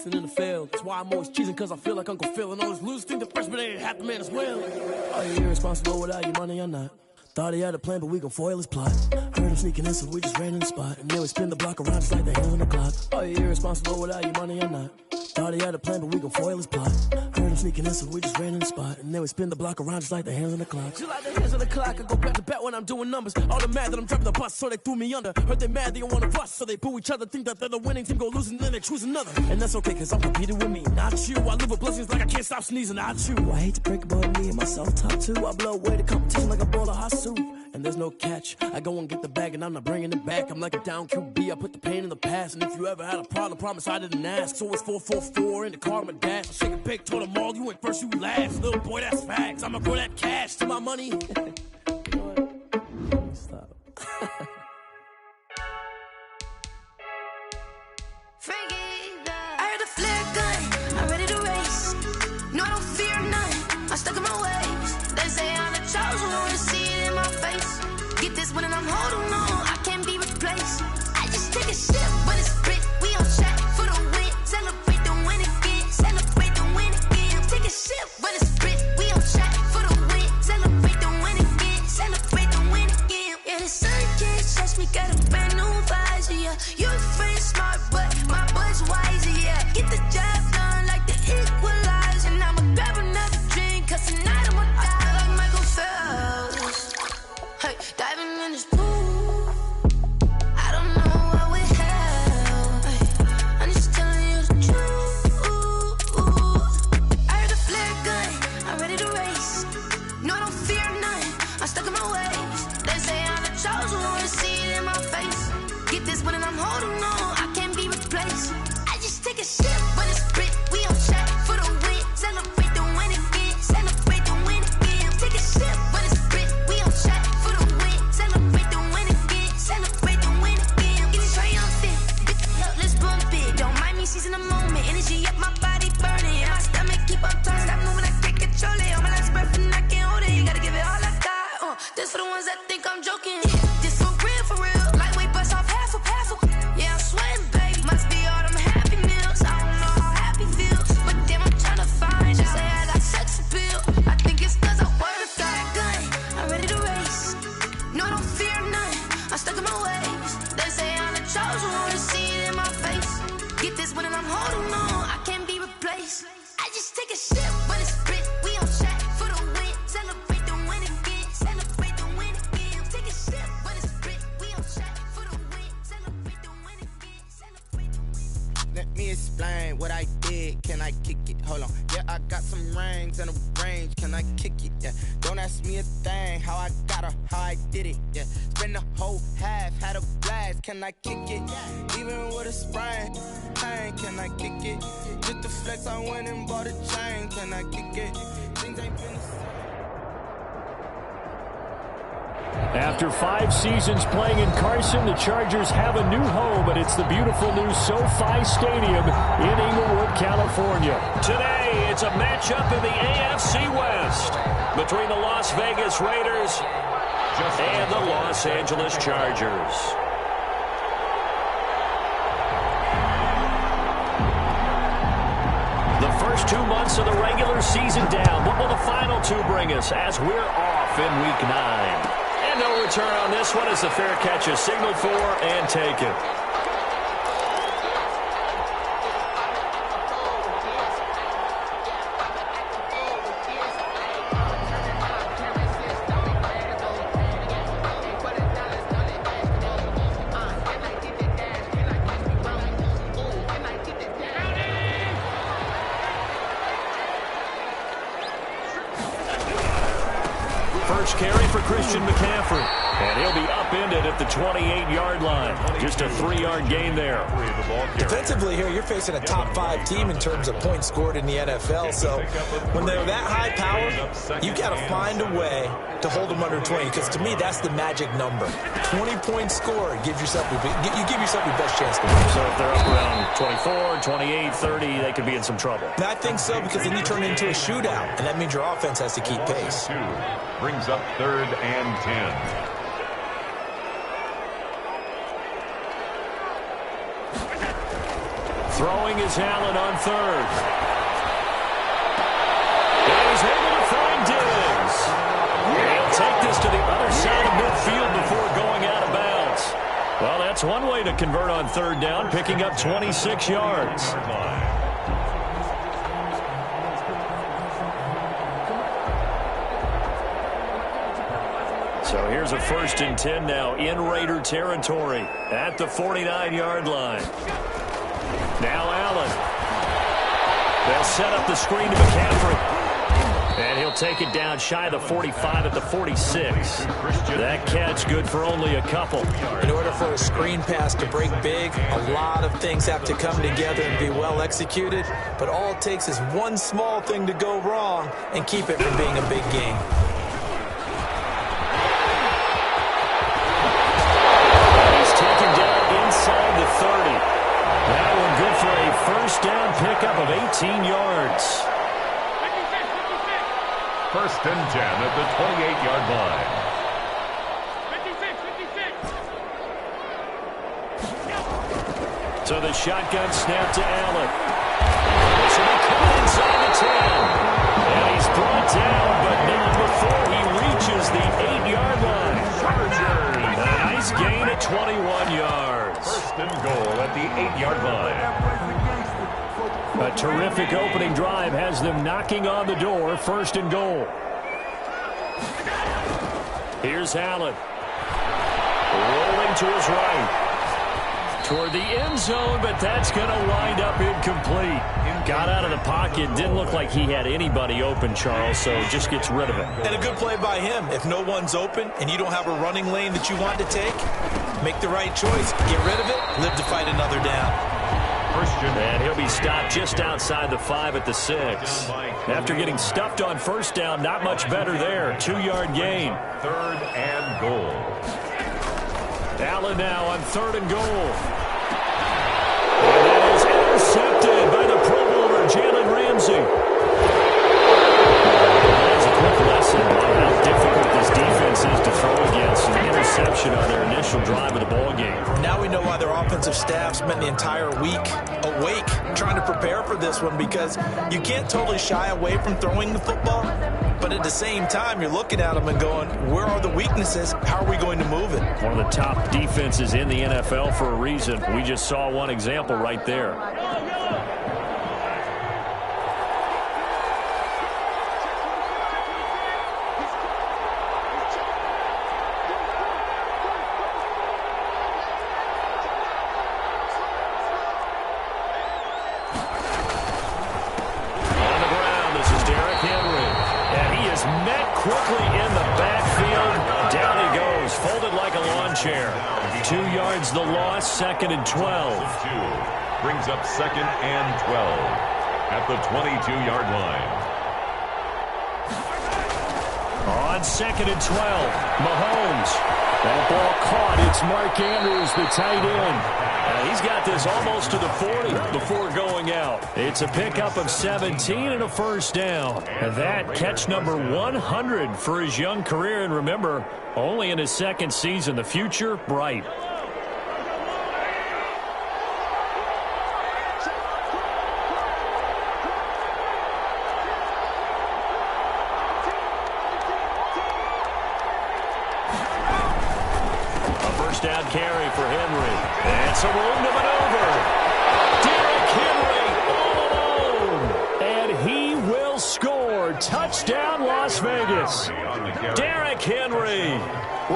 destined to fail. That's why I'm always cheesing, cause I feel like Uncle Phil. And all those losers think the freshman ain't half the man as well. Are you irresponsible without your money or not? Thought he had a plan, but we gon' foil his plot. Heard him sneaking in, so we just ran in the spot. And then we spin the block around just like the hands on the clock. Are you irresponsible without your money or not? Thought he had a plan, but we gon' foil his plot. Heard him sneaking in, so we just ran in the spot. And then we spin the block around just like the hands on the clock. Just like the hands on the clock, I go back to back when I'm doing numbers. All the mad that I'm dropping the bus, so they threw me under. Heard they mad, they don't wanna bust, so they boo each other. Think that they're the winning team, go losing, then they choose another. And that's okay, cause I'm competing with me, not you. I live with blessings like I can't stop sneezing, not you. I hate to break it, but me and myself top two. I blow away the competition like a bowl of hot soup. And there's no catch. I go and get the bag and I'm not bringing it back. I'm like a down QB, I put the pain in the past. And if you ever had a problem, promise I didn't ask. So it's 4-4-4 in the car, my dash. I shake a big, told them all, you went first, you last. Little boy, that's facts. I'ma grow that cash to my money. You know what? Stop. I heard a flare gun, I'm ready to race. No, I don't fear none, I'm stuck in my ways. They say I'm the chosen one, to see it in my face. Get this one and I'm holding on, I can't be replaced. I just take a sip when it's split, we on track for the win. Celebrate the win again, celebrate the win again. Take a sip when it's split, we on track for the win. Celebrate the win again, celebrate the win again. Yeah, the sun can't touch me, got a brand new visor, yeah. You're a friend smart, but my boy's wiser, yeah. Get the job done like the equalizer. And I'ma grab another drink, cause tonight I'ma die like Michael Phelps. Hey, diving in this pool, I don't know what we have. Hey, I'm just telling you the truth. I heard a flare gun, I'm ready to race. No, I don't fear none, I'm stuck in my ways. They say I'm the chosen one, to see it in my face. Get this one and I'm holding on, I can't be replaced. I just take a sip when it's split, we on track for the win. Celebrate the win again, celebrate the win again. Take a sip when it's split, we on track for the win. Celebrate the win again, celebrate the win again. Get it triumphant, let's bump it. Don't mind me seizing the moment, energy up my body burning. And my stomach keep on turning, stop moving, I can't control it. On my last breath and I can't hold it, you gotta give it all I got. This for the ones that think I'm joking. This for real, lightweight bust off half a. Yeah, I'm sweating, baby, must be all them happy meals. I don't know how happy feels, but damn, I'm trying to find out. Say I got sex appeal, I think it's cause I wear a flat gun. I'm ready to race, no, I don't fear none, I'm stuck in my ways. They say I'm the chosen one, to see it in my face. Get this one and I'm holding on, I can't be replaced. I just take a sip when it's split, we on track for the win. Celebrate the win again, celebrate the win again. Take a sip when it's split, we on track for the win. Celebrate the win again, celebrate the win. Let me explain what I did. Can I kick it? Hold on. Yeah, I got some rings and a range. Can I kick it? Yeah. Don't ask me a thing. How I got her, how I did it. Yeah. Spend the whole half, had a blast. Can I kick it? Even with a sprain, pain. Can I kick it? Just the flex, I went and bought a chain. Can I kick it? Things ain't been the same. After 5 seasons playing in Carson, the Chargers have a new home, and it's the beautiful new SoFi Stadium in Inglewood, California. Today, it's a matchup in the AFC West between the Las Vegas Raiders and the Los Angeles Chargers. The first 2 months of the regular season down. What will the final 2 bring us as we're off in Week 9? And no return on this one as the fair catch is signaled for and taken. First carry for Christian McCaffrey. And he'll be upended at the 28-yard line. Just a 3-yard gain there. Defensively here, you're facing a top 5 team in terms of points scored in the NFL. So when they're that high power, you got to find a way to hold them under 20. Because to me, that's the magic number. 20 points scored gives yourself you give yourself your best chance to win. So if they're up around 24, 28, 30, they could be in some trouble. I think so, because then you turn it into a shootout, and that means your offense has to keep pace. Brings up 3rd and 10. Throwing is Allen on third. And he's able to find Diggs. He'll take this to the other side of midfield before going out of bounds. Well, that's one way to convert on third down, picking up 26 yards. So here's a 1st and 10 now in Raider territory at the 49-yard line. Now Allen. They'll set up the screen to McCaffrey. And he'll take it down shy of the 45 at the 46. That catch good for only a couple. In order for a screen pass to break big, a lot of things have to come together and be well executed. But all it takes is one small thing to go wrong and keep it from being a big game. He's taken down inside the 30. That one good for a 1st down pickup of 18 yards. 1st and 10 at the 28-yard line. 56. So the shotgun snap to Allen. This will be coming inside the 10. And he's brought down, but not before he reaches the 8-yard line. A nice gain of 21 yards. 1st and goal at the 8-yard line. A terrific opening drive has them knocking on the door. 1st and goal. Here's Allen. Rolling to his right. Toward the end zone, but that's going to wind up incomplete. Got out of the pocket. Didn't look like he had anybody open, Charles, so just gets rid of it. And a good play by him. If no one's open and you don't have a running lane that you want to take, make the right choice. Get rid of it. Live to fight another down. And he'll be stopped just outside the 5 at the 6. After getting stuffed on 1st down, not much better there. 2-yard gain. 3rd and goal. Allen now on 3rd and goal. And that is intercepted by the Pro Bowler, Jalen Ramsey. That's a quick lesson on how difficult this defense is to throw against. An interception on their initial drive of the ballgame. Now we know why their offensive staff spent the entire week awake trying to prepare for this one, because you can't totally shy away from throwing the football, but at the same time you're looking at them and going, where are the weaknesses? How are we going to move it? One of the top defenses in the NFL for a reason. We just saw one example right there. Quickly in the backfield. Down he goes, folded like a lawn chair. 2 yards the loss, 2nd and 12. Brings up 2nd and 12 at the 22-yard line. On 2nd and 12, Mahomes. That ball caught. It's Mark Andrews, the tight end. He's got this almost to the 40 before going out. It's a pickup of 17 and a 1st down. And that catch number 100 for his young career. And remember, only in his 2nd season. The future, bright. Down carry for Henry. And some room to maneuver. Derrick Henry all alone. And he will score. Touchdown, Las Vegas. Derrick Henry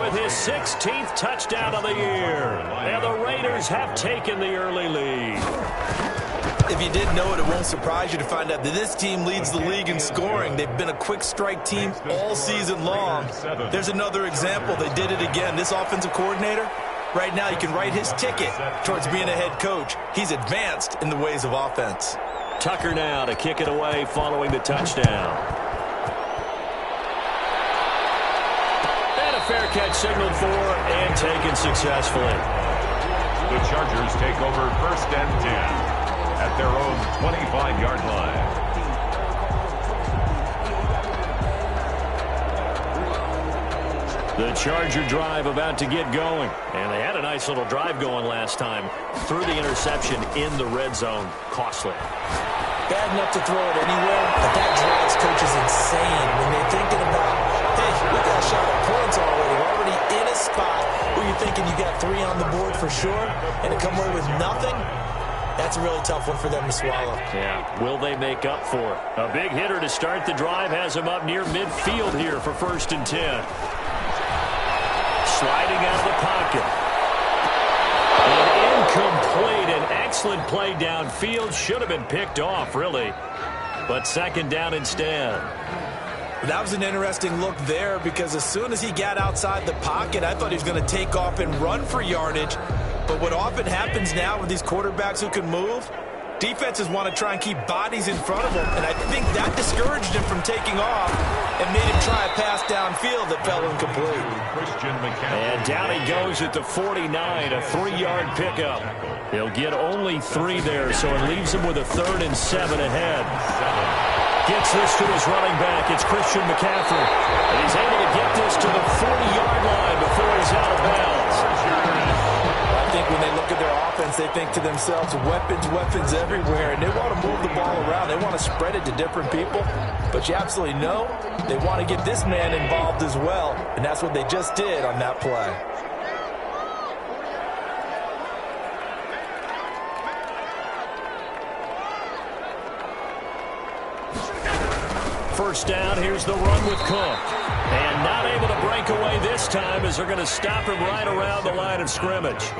with his 16th touchdown of the year. And the Raiders have taken the early lead. If you didn't know it, it won't surprise you to find out that this team leads the league in scoring. They've been a quick strike team all season long. There's another example. They did it again. This offensive coordinator, right now you can write his ticket towards being a head coach. He's advanced in the ways of offense. Tucker now to kick it away following the touchdown. And a fair catch signaled for and taken successfully. The Chargers take over 1st and 10. At their own 25-yard line. The Charger drive about to get going. And they had a nice little drive going last time. Threw the interception in the red zone. Costly. Bad enough to throw it anywhere, but that drives coaches insane when they're thinking about, hey, we got a shot at points already. We're already in a spot where you're thinking you got 3 on the board for sure, and to come away with nothing, that's a really tough one for them to swallow. Yeah, will they make up for it? A big hitter to start the drive has him up near midfield here for 1st and 10. Sliding out of the pocket. And incomplete. An excellent play downfield. Should have been picked off, really. But 2nd down instead. That was an interesting look there because as soon as he got outside the pocket, I thought he was going to take off and run for yardage. But what often happens now with these quarterbacks who can move, defenses want to try and keep bodies in front of them, and I think that discouraged him from taking off and made him try a pass downfield that fell incomplete. And down he goes at the 49, a 3-yard pickup. He'll get only 3 there, so it leaves him with a 3rd and 7 ahead. Gets this to his running back. It's Christian McCaffrey. And he's able to get this to the 40-yard line before he's out of bounds. I think when they look at their offense, they think to themselves, weapons everywhere, and they want to move the ball around. They want to spread it to different people, but you absolutely know they want to get this man involved as well, and that's what they just did on that play. First down, here's the run with Cook. And not able to break away this time as they're going to stop him right around the line of scrimmage.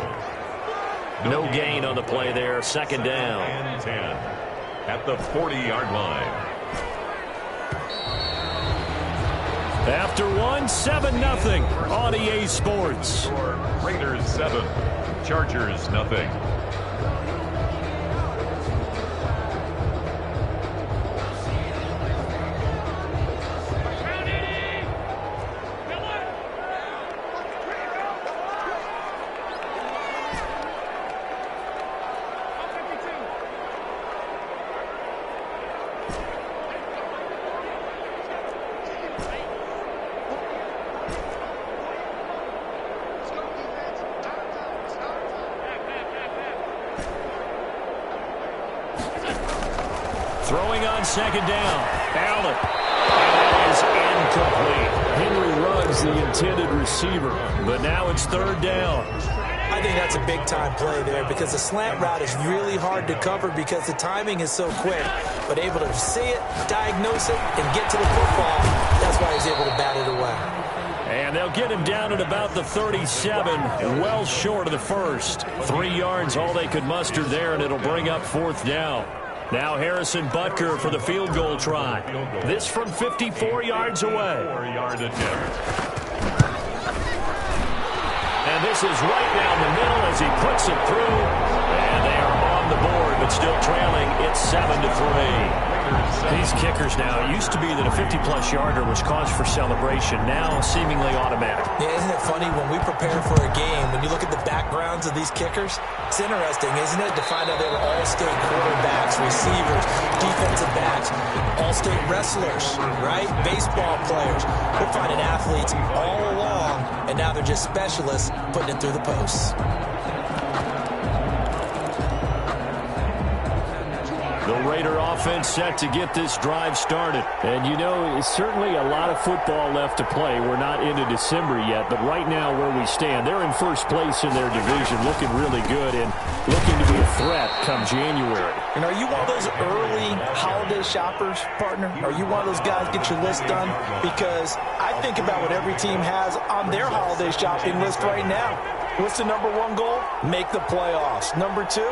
No gain on the play there, 2nd down. And 10 at the 40-yard line. After 7-0 on EA Sports. Raiders 7, Chargers nothing. Throwing on 2nd down. Allen. And it is incomplete. Henry runs the intended receiver, but now it's 3rd down. I think that's a big-time play there because the slant route is really hard to cover because the timing is so quick. But able to see it, diagnose it, and get to the football, that's why he's able to bat it away. And they'll get him down at about the 37, well short of the 1st. 3 yards, all they could muster there, and it'll bring up 4th down. Now Harrison Butker for the field goal try. This from 54 yards away. 4-yard attempt. And this is right down the middle as he puts it through. And they are on the board, but still trailing. It's 7-3. These kickers now, it used to be that a 50-plus yarder was cause for celebration. Now seemingly automatic. Yeah, isn't it funny when we prepare for a game, when you look at the backgrounds of these kickers, it's interesting, isn't it, to find out they were all-state quarterbacks, receivers, defensive backs, all-state wrestlers, right? Baseball players. We're finding athletes all along, and now they're just specialists putting it through the posts. The Raider offense set to get this drive started. And, you know, it's certainly a lot of football left to play. We're not into December yet, but right now where we stand, they're in 1st place in their division, looking really good and looking to be a threat come January. And are you one of those early holiday shoppers, partner? Are you one of those guys get your list done? Because I think about what every team has on their holiday shopping list right now. What's the number 1 goal? Make the playoffs. Number 2?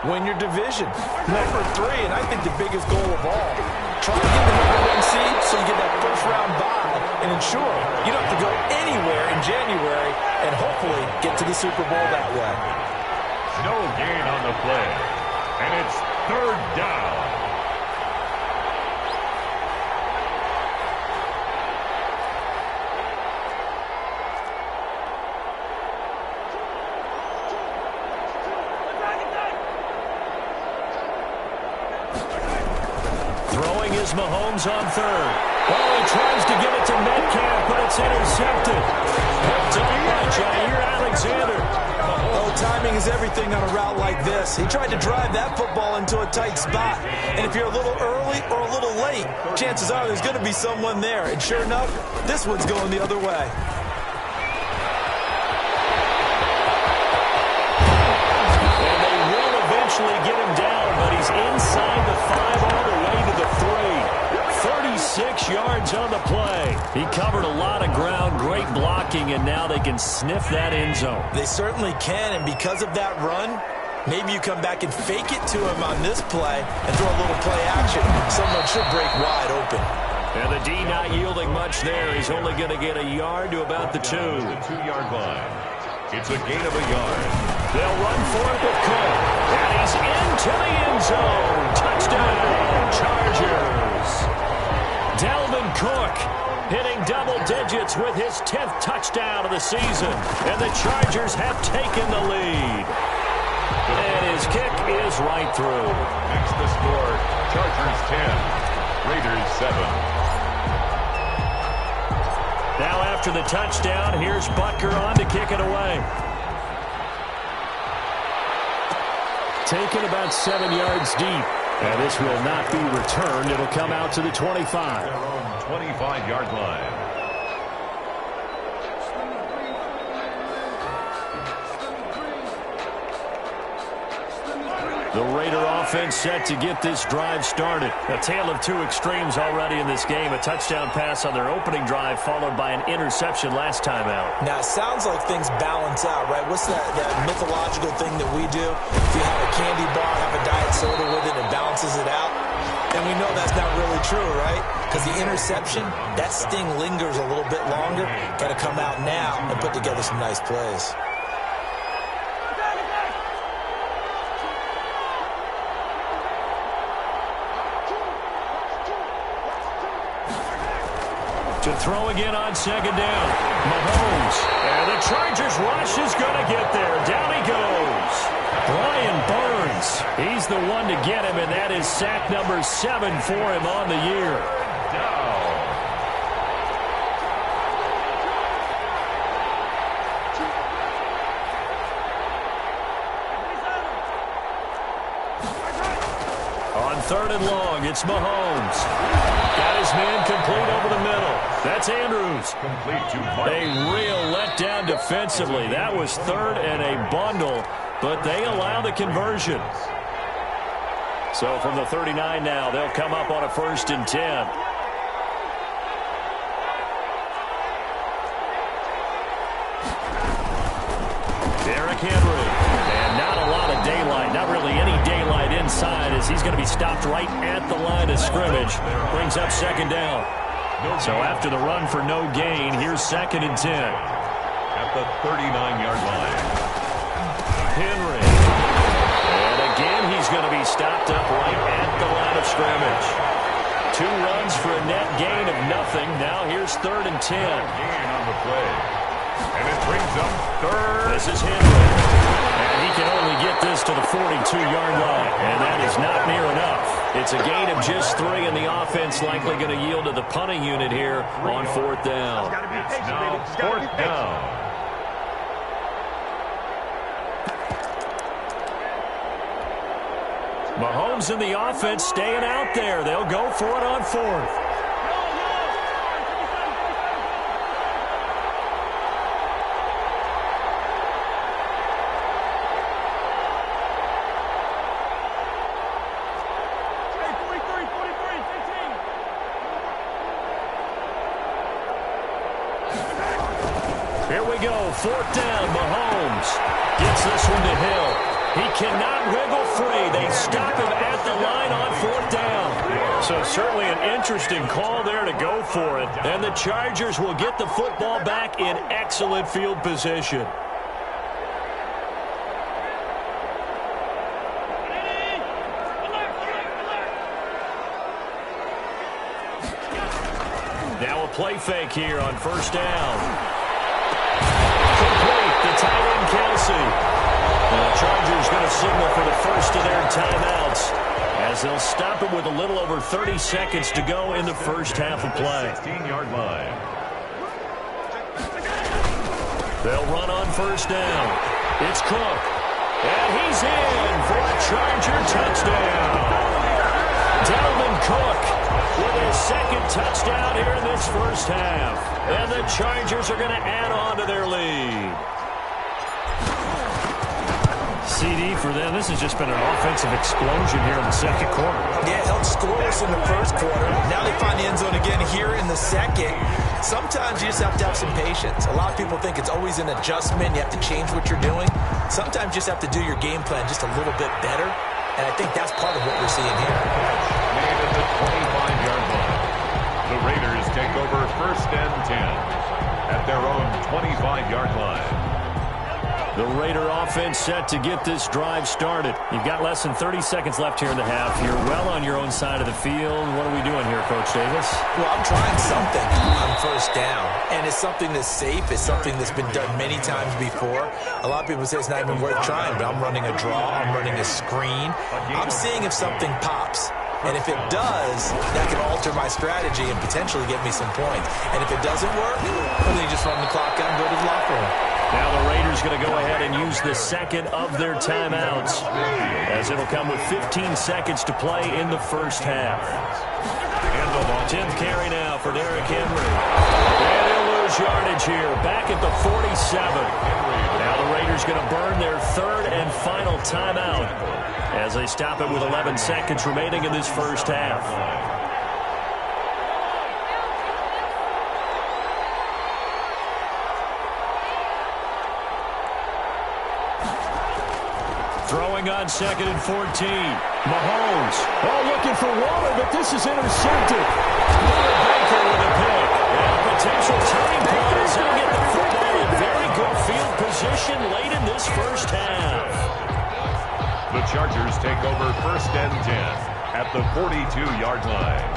Win your division. Number 3, and I think the biggest goal of all, try to get the number 1 seed so you get that 1st round bye and ensure you don't have to go anywhere in January and hopefully get to the Super Bowl that way. No gain on the play, and it's 3rd down. Mahomes on 3rd. Oh, he tries to get it to Metcalf, but it's intercepted. Picked up by Jair Alexander. Oh, timing is everything on a route like this. He tried to drive that football into a tight spot. And if you're a little early or a little late, chances are there's going to be someone there. And sure enough, this one's going the other way. And they will eventually get him down, but he's inside the 5 all the way to the 3. 36 yards on the play. He covered a lot of ground, great blocking, and now they can sniff that end zone. They certainly can, and because of that run, maybe you come back and fake it to him on this play and throw a little play action. Someone should break wide open. And the D not yielding much there. He's only going to get a yard to about the 2. The 2-yard line. It's a gain of a yard. They'll run for it with Cook. And he's into the end zone. Touchdown, Chargers. Dalvin Cook hitting double digits with his 10th touchdown of the season. And the Chargers have taken the lead. And his kick is right through. Next the score, Chargers 10, Raiders 7. Now after the touchdown, here's Butker on to kick it away. Taken about 7 yards deep. And this will not be returned. It'll come out to the 25. Their own 25-yard line. The Raider offense set to get this drive started. A tale of 2 extremes already in this game. A touchdown pass on their opening drive followed by an interception last time out. Now, it sounds like things balance out, right? What's that mythological thing that we do? If you have a candy bar, have a diet soda with it, it balances it out. And we know that's not really true, right? Because the interception, that sting lingers a little bit longer. Got to come out now and put together some nice plays. To throw again on second down. Mahomes. And the Chargers rush is going to get there. Down he goes. Brian Burns. He's the one to get him, and that is sack number 7 for him on the year. On 3rd and long, it's Mahomes. Got his man complete over the middle. That's Andrews. Complete to Mark. A real letdown defensively. That was 3rd and a bundle, but they allow the conversion. So from the 39 now, they'll come up on a 1st and 10. Derrick Henry. And not a lot of daylight, not really any daylight inside as he's going to be stopped right at the line of scrimmage. Brings up 2nd down. So after the run for no gain, here's 2nd and 10. At the 39-yard line. Henry. And again, he's going to be stopped up right at the line of scrimmage. 2 runs for a net gain of nothing. Now here's 3rd and 10. Gain on the play. And it brings up 3rd. This is Henry. And he can only get this to the 42-yard line. And that is not near enough. It's a gain of just 3, and the offense likely going to yield to the punting unit here on 4th down. It's now 4th down. Mahomes and the offense staying out there. They'll go for it on 4th. Here we go, 4th down, Mahomes gets this one to Hill. He cannot wriggle free. They stop him at the line on 4th down. So certainly an interesting call there to go for it. And the Chargers will get the football back in excellent field position. Now a play fake here on 1st down. Complete, the tight end Kelsey. The Chargers going to signal for the first of their timeouts as they'll stop it with a little over 30 seconds to go in the first half of play. 16-yard line. They'll run on first down. It's Cook. And he's in for a Charger touchdown. Dalvin Cook with his second touchdown here in this first half. And the Chargers are going to add on to their lead. CD for them. This has just been an offensive explosion here in the second quarter. Yeah, held scoreless in the first quarter. Now they find the end zone again here in the second. Sometimes you just have to have some patience. A lot of people think it's always an adjustment. You have to change what you're doing. Sometimes you just have to do your game plan just a little bit better. And I think that's part of what we're seeing here. Made at the 25-yard line. The Raiders take over first and 10 at their own 25-yard line. The Raider offense set to get this drive started. You've got less than 30 seconds left here in the half. You're well on your own side of the field. What are we doing here, Coach Davis? Well, I'm trying something on first down, and it's something that's safe. It's something that's been done many times before. A lot of people say it's not even worth trying, but I'm running a draw. I'm running a screen. I'm seeing if something pops. And if it does, that can alter my strategy and potentially get me some points. And if it doesn't work, well, then you just run the clock out and go to the locker room. Now the Raiders going to go ahead and use the second of their timeouts, as it'll come with 15 seconds to play in the first half. 10th carry now for Derrick Henry. And he'll lose yardage here, back at the 47. Now the Raiders going to burn their third and final timeout as they stop it with 11 seconds remaining in this first half. Throwing on second and 14. Mahomes. Oh, looking for Waller, but this is intercepted. Baker with a pick. And a potential turning point as he'll get the football in very good field position late in this first half. The Chargers take over first and 10 at the 42-yard line.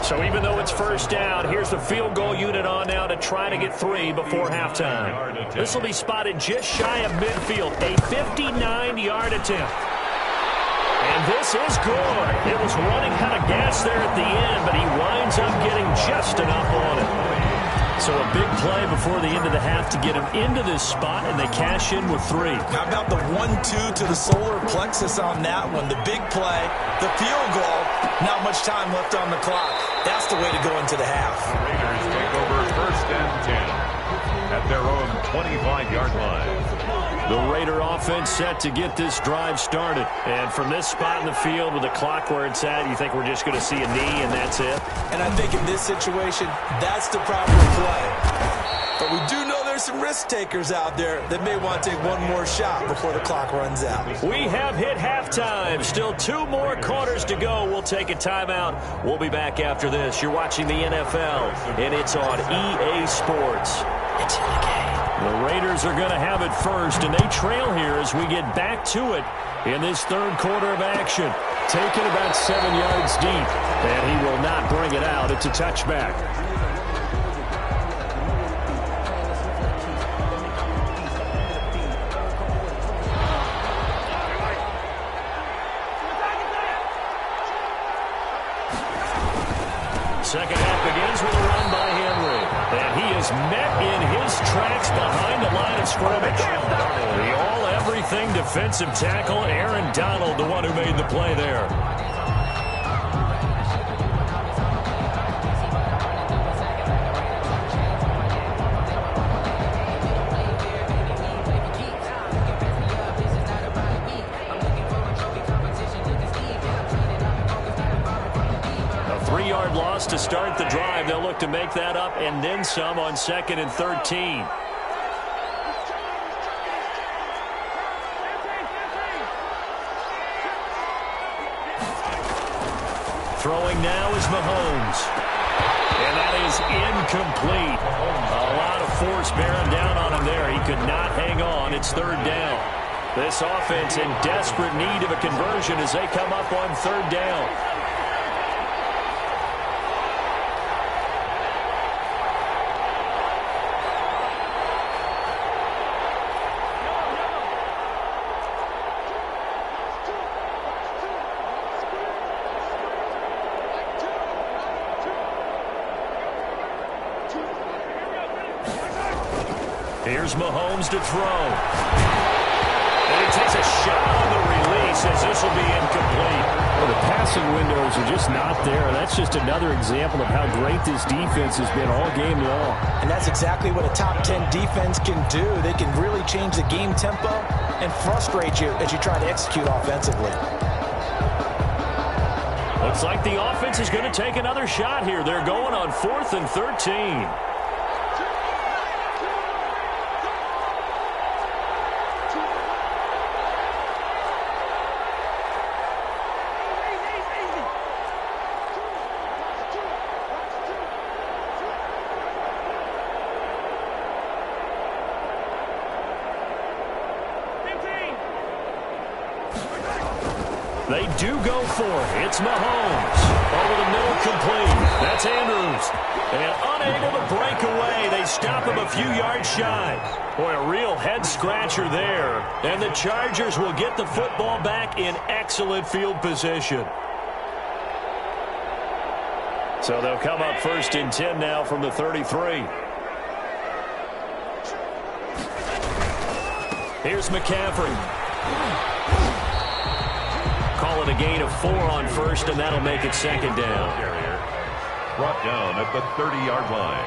So even though it's first down, here's the field goal unit on now to try to get 3 before halftime. This will be spotted just shy of midfield, a 59-yard attempt. And this is good. It was running out of gas there at the end, but he winds up getting just enough on it. So a big play before the end of the half to get him into this spot, and they cash in with 3. How about the 1-2 to the solar plexus on that one? The big play, the field goal, not much time left on the clock. That's the way to go into the half. The Raiders take over first and 10 at their own 25-yard line. The Raider offense set to get this drive started. And from this spot in the field with the clock where it's at, you think we're just going to see a knee and that's it? And I think in this situation, that's the proper play. But we do know there's some risk takers out there that may want to take one more shot before the clock runs out. We have hit halftime. Still 2 more quarters to go. We'll take a timeout. We'll be back after this. You're watching the NFL, and it's on EA Sports. It's in the game. The Raiders are going to have it first, and they trail here as we get back to it in this third quarter of action. Taken about 7 yards deep, and he will not bring it out. It's a touchback. Second half begins with a run by Henry. And he is met in his tracks behind the line of scrimmage. The all-everything defensive tackle, Aaron Donald, the one who made the play there. Loss to start the drive. They'll look to make that up and then some on second and 13. Throwing now is Mahomes. And that is incomplete. A lot of force bearing down on him there. He could not hang on. It's third down. This offense in desperate need of a conversion as they come up on third down. Here's Mahomes to throw. And he takes a shot on the release as this will be incomplete. Well, the passing windows are just not there. That's just another example of how great this defense has been all game long. And that's exactly what a top 10 defense can do. They can really change the game tempo and frustrate you as you try to execute offensively. Looks like the offense is going to take another shot here. They're going on 4th and 13. They do go for it. It's Mahomes. Over the middle, complete. That's Andrews. And unable to break away. They stop him a few yards shy. Boy, a real head-scratcher there. And the Chargers will get the football back in excellent field position. So they'll come up 1st and 10 now from the 33. Here's McCaffrey. Call it a gain of 4 on 1st, and that'll make it 2nd down. Brought down at the 30-yard line.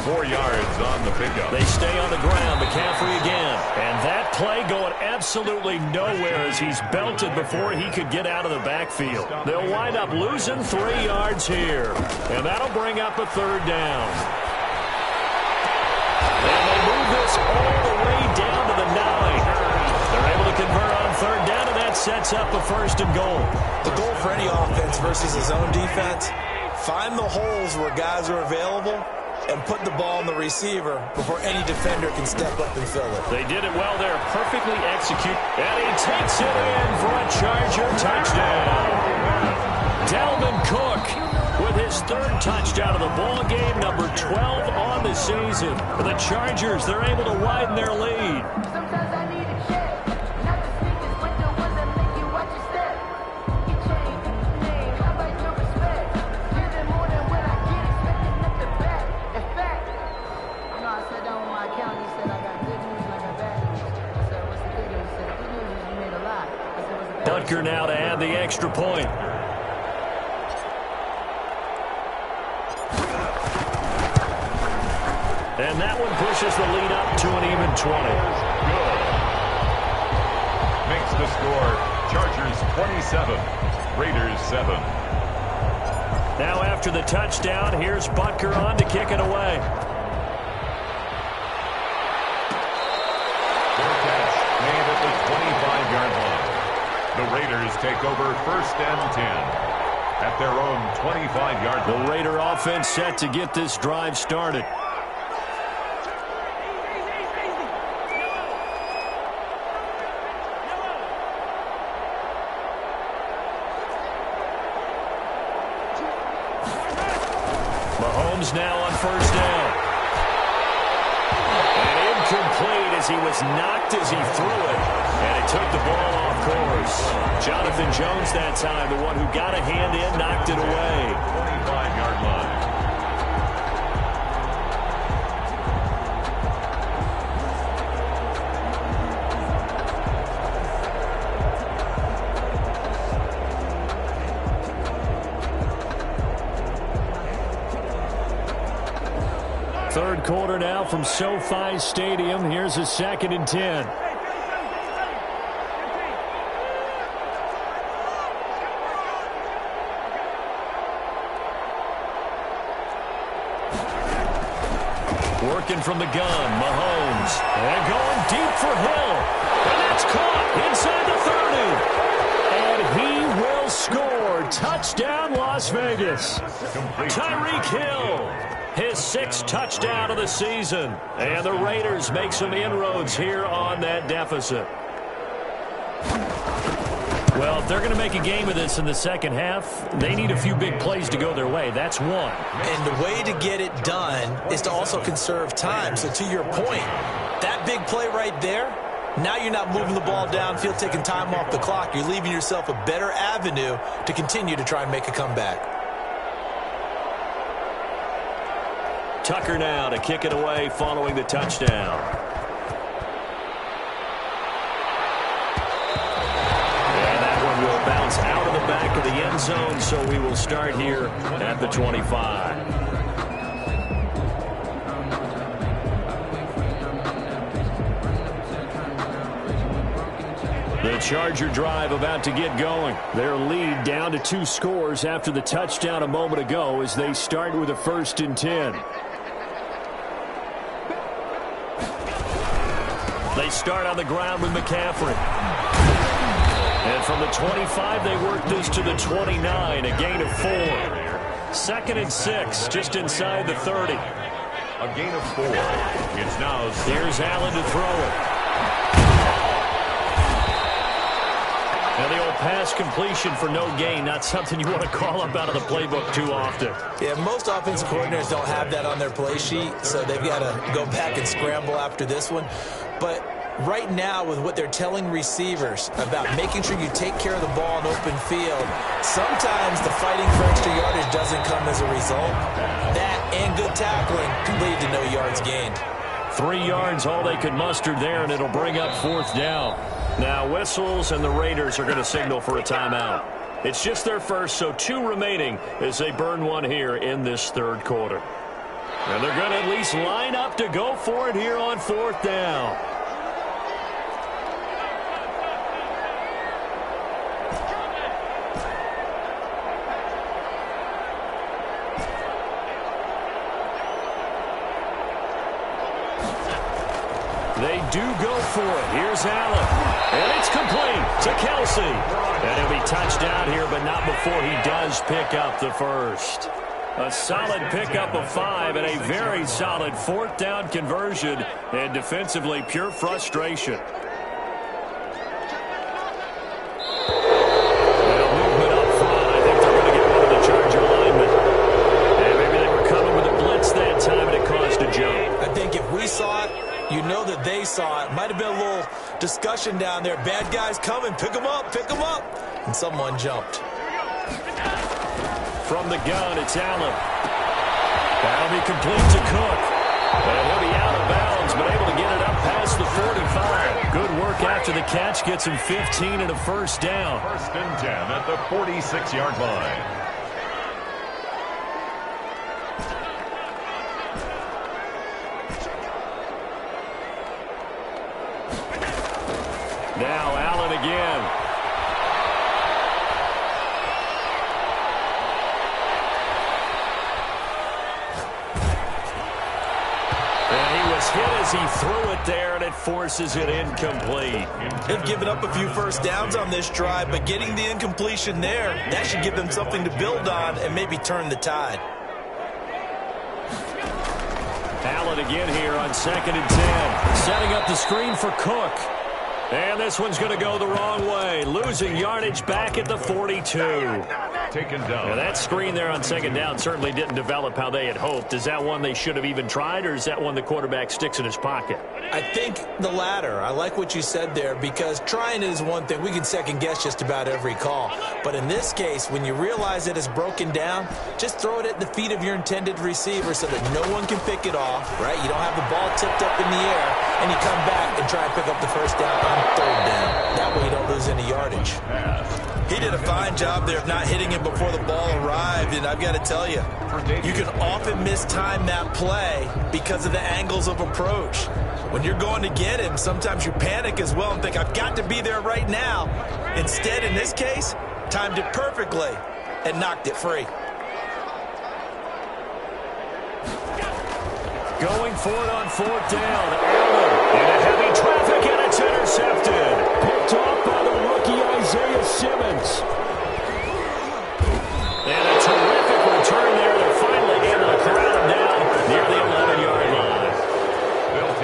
4 yards on the pickup. They stay on the ground. McCaffrey again. And that play going absolutely nowhere as he's belted before he could get out of the backfield. They'll wind up losing 3 yards here. And that'll bring up a 3rd down. And they move this all the way down to the 9. They're able to convert on 3rd down, and that sets up a 1st and goal. The goal for any offense versus his own defense, find the holes where guys are available and put the ball in the receiver before any defender can step up and fill it. They did it well there, perfectly execute, and he takes it in for a Charger touchdown. Dalvin Cook with his 3rd touchdown of the ball game, number 12 on the season. For the Chargers, they're able to widen their lead. Butker now to add the extra point. And that one pushes the lead up to an even 20. Good. Makes the score Chargers 27, Raiders 7. Now after the touchdown, here's Butker on to kick it away. Their catch made at the 25-yard line. The Raiders take over 1st and 10 at their own 25-yard line. The Raider offense set to get this drive started. Mahomes now on 1st down. And incomplete as he was knocked as he threw it. And it took the ball off course. Jonathan Jones that time, the one who got a hand in, knocked it away. 25-yard line. Third quarter now from SoFi Stadium. Here's a 2nd and 10. Working from the gun, Mahomes. And going deep for Hill. And that's caught inside the 30. And he will score. Touchdown, Las Vegas. Tyreek Hill. His 6th touchdown of the season. And the Raiders make some inroads here on that deficit. Well, if they're going to make a game of this in the second half, they need a few big plays to go their way. That's one. And the way to get it done is to also conserve time. So to your point, that big play right there, now you're not moving the ball downfield, taking time off the clock. You're leaving yourself a better avenue to continue to try and make a comeback. Tucker now to kick it away following the touchdown. end zone, so we will start here at the 25. The Charger drive about to get going. Their lead down to 2 scores after the touchdown a moment ago as they start with a 1st and 10. They start on the ground with McCaffrey. And from the 25, they work this to the 29, a gain of 4. 2nd and 6, just inside the 30. A gain of 4. It's now. Here's Allen to throw it. Now, the old pass completion for no gain, not something you want to call up out of the playbook too often. Yeah, most offensive coordinators don't have that on their play sheet, so they've got to go back and scramble after this one. But right now, with what they're telling receivers about making sure you take care of the ball in open field, sometimes the fighting for extra yardage doesn't come as a result. That and good tackling can lead to no yards gained. 3 yards, all they could muster there, and it'll bring up 4th down. Now, whistles, and the Raiders are going to signal for a timeout. It's just their first, so 2 remaining as they burn one here in this 3rd quarter. And they're going to at least line up to go for it here on 4th down. They do go for it. Here's Allen. And it's complete to Kelsey. And he'll be touched down here, but not before he does pick up the 1st. A solid pickup of 5 and a very solid 4th down conversion. And defensively, pure frustration. Well, movement up front. I think they're going to get one of the Charger linemen. And maybe they were coming with a blitz that time, and it caused a jump. I think if we saw it, you know that they saw it. Might have been a little discussion down there. Bad guys coming. Pick them up. Pick them up. And someone jumped. From the gun, it's Allen. That'll be complete to Cook. And he'll be out of bounds, but able to get it up past the 45. Good work after the catch. Gets him 15 and a 1st down. 1st and 10 at the 46-yard line. Now Allen again. And he was hit as he threw it there, and it forces it incomplete. They've given up a few 1st downs on this drive, but getting the incompletion there, that should give them something to build on and maybe turn the tide. Allen again here on 2nd and 10. Setting up the screen for Cook. And this one's going to go the wrong way. Losing yardage back at the 42. Taken down. Now that screen there on 2nd down certainly didn't develop how they had hoped. Is that one they should have even tried, or is that one the quarterback sticks in his pocket? I think the latter. I like what you said there, because trying it is one thing. We can second guess just about every call. But in this case, when you realize that it's broken down, just throw it at the feet of your intended receiver so that no one can pick it off, right? You don't have the ball tipped up in the air, and you come back and try and pick up the 1st down on 3rd down. That way you don't lose any yardage. He did a fine job there of not hitting him before the ball arrived, and I've got to tell you, you can often mistime that play because of the angles of approach. When you're going to get him, sometimes you panic as well and think, I've got to be there right now. Instead, in this case, timed it perfectly and knocked it free. Going for it on 4th down. Allen in a heavy traffic, and it's intercepted. Picked off by the rookie Isaiah Simmons. And a terrific return there. They're finally able to corral him down near the 11-yard line.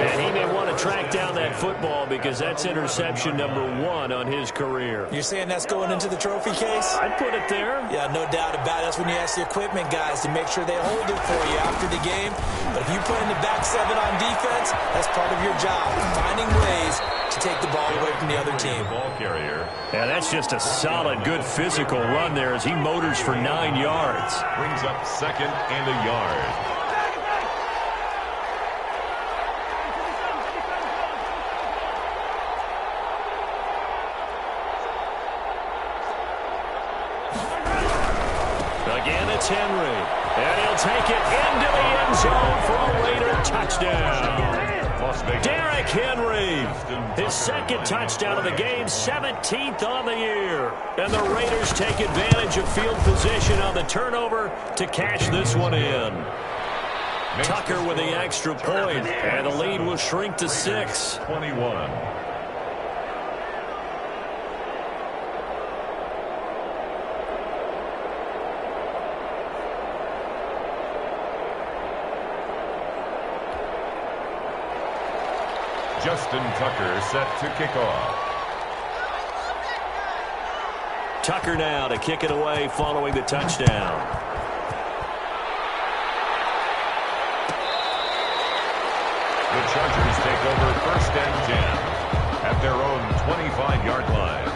And he may want to track down that football because that's interception number 1 on his career. You're saying that's going into the trophy case? I'd put it there. Yeah, no doubt about it. That's when you ask the equipment guys to make sure they hold it for you after the game. But if you put in the back 7 on defense, that's part of your job, finding ways to take the ball away from the other team. Ball carrier. Yeah, that's just a solid, good physical run there as he motors for 9 yards. Brings up 2nd and a yard. Again, it's Henry. And he'll take it into the end zone for a Raider touchdown. Derrick Henry, his second touchdown of the game, 17th on the year. And the Raiders take advantage of field position on the turnover to cash this one in. Tucker with the extra point, and the lead will shrink to 6. 21. Justin Tucker set to kick off. Tucker now to kick it away following the touchdown. The Chargers take over 1st and 10 at their own 25-yard line.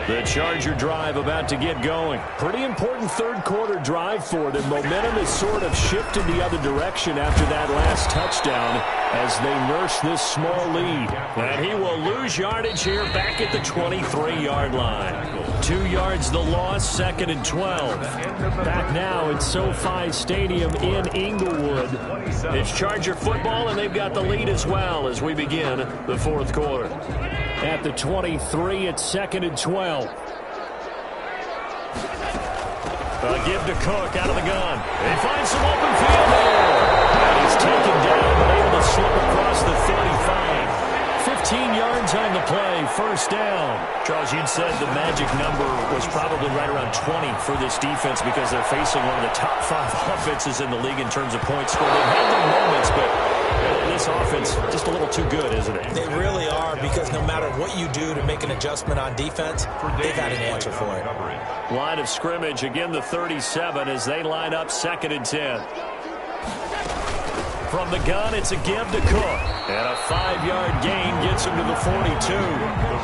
The Charger drive about to get going. Pretty important third quarter drive for them. Momentum has sort of shifted the other direction after that last touchdown as they nurse this small lead. And he will lose yardage here back at the 23-yard line. 2 yards the loss, 2nd and 12. Back now at SoFi Stadium in Inglewood. It's Charger football, and they've got the lead as well as we begin the fourth quarter. At the 23, it's 2nd and 12. Give to Cook out of the gun. He finds some open field there. And he's taken down, but able to slip across the 35. 15 yards on the play, 1st down. Charles, you'd said the magic number was probably right around 20 for this defense because they're facing one of the top 5 offenses in the league in terms of points scored. They've had their moments, but this offense just a little too good, isn't it? They really are, because no matter what you do to make an adjustment on defense, they've had an answer for it. Line of scrimmage, again the 37 as they line up 2nd and 10. From the gun, it's a give to Cook. And a 5-yard gain gets him to the 42. The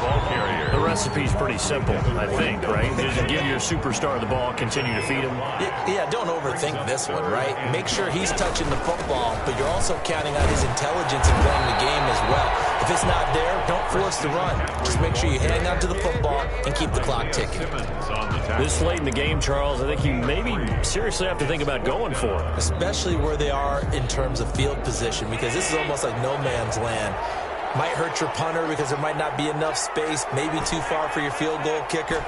ball carrier. The recipe's pretty simple, I think, right? Just give your superstar the ball, continue to feed him. Yeah, don't overthink this one, right? Make sure he's touching the football, but you're also counting on his intelligence in playing the game as well. If it's not there, don't force the run. Just make sure you hang on to the football and keep the clock ticking. This late in the game, Charles, I think you maybe seriously have to think about going for it. Especially where they are in terms of field position, because this is almost like no man's land. Might hurt your punter because there might not be enough space, maybe too far for your field goal kicker.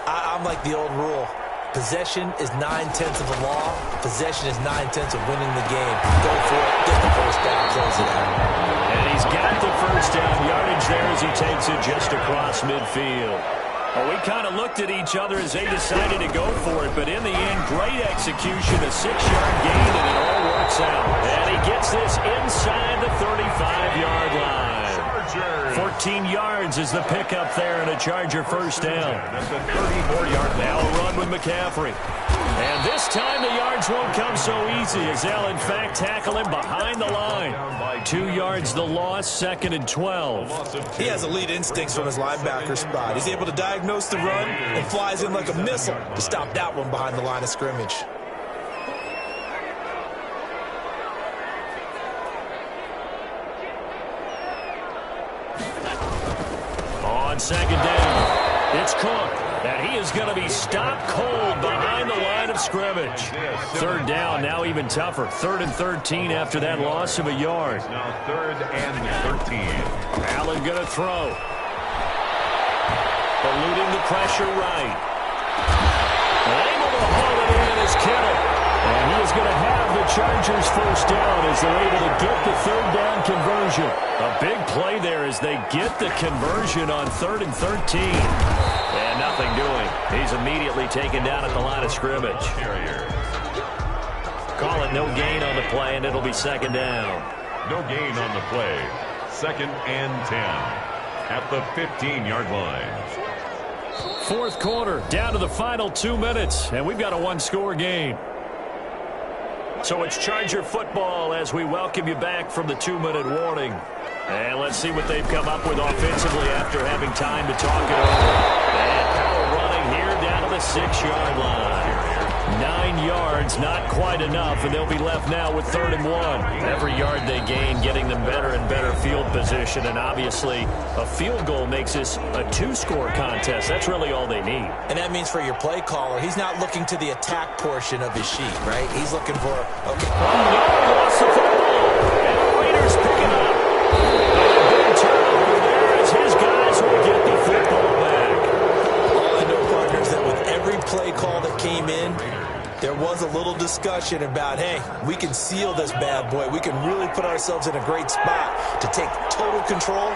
I'm like the old rule. Possession is 9/10 of the law. Possession is 9/10 of winning the game. Go for it. Get the first down. Close it out. And he's got the first down yardage there as he takes it just across midfield. Well, we kind of looked at each other as they decided to go for it, but in the end, great execution, a 6-yard gain, and it all works out. And he gets this inside the 35-yard line. 14 yards is the pickup there, and a Charger first down. That's a 34-yard now a run with McCaffrey. And this time the yards won't come so easy as they'll, in fact, tackle him behind the line. 2 yards the loss, 2nd and 12. He has elite instincts from his linebacker spot. He's able to diagnose the run and flies in like a missile to stop that one behind the line of scrimmage. On 2nd down, it's Cook. And he is going to be stopped cold behind the line of scrimmage. 3rd down, now even tougher. 3rd and 13 after that loss of a yard. Now 3rd and 13. Allen going to throw. Eluding the pressure right. Able to haul it in is Kittle. And he is going to have the Chargers first down as they're able to get the 3rd down conversion. A big play there as they get the conversion on 3rd and 13. And nothing doing. He's immediately taken down at the line of scrimmage. Call it no gain on the play, and it'll be 2nd down. No gain on the play. 2nd and 10 at the 15-yard line. Fourth quarter, down to the final 2 minutes, and we've got a one-score game. So it's Charger football as we welcome you back from the 2-minute warning. And let's see what they've come up with offensively after having time to talk it over. And power running here down to the 6-yard line. 9 yards, not quite enough, and they'll be left now with 3rd and 1. Every yard they gain getting them better and better field position, and obviously a field goal makes this a 2-score contest. That's really all they need. And that means for your play caller, he's not looking to the attack portion of his sheet, right? He's looking for, okay. Lost the football, and the Raiders pick it up. A big turnover there as his guys will get the football back. All I know, partners, that with every play call that came in, there was a little discussion about, hey, we can seal this bad boy. We can really put ourselves in a great spot to take total control,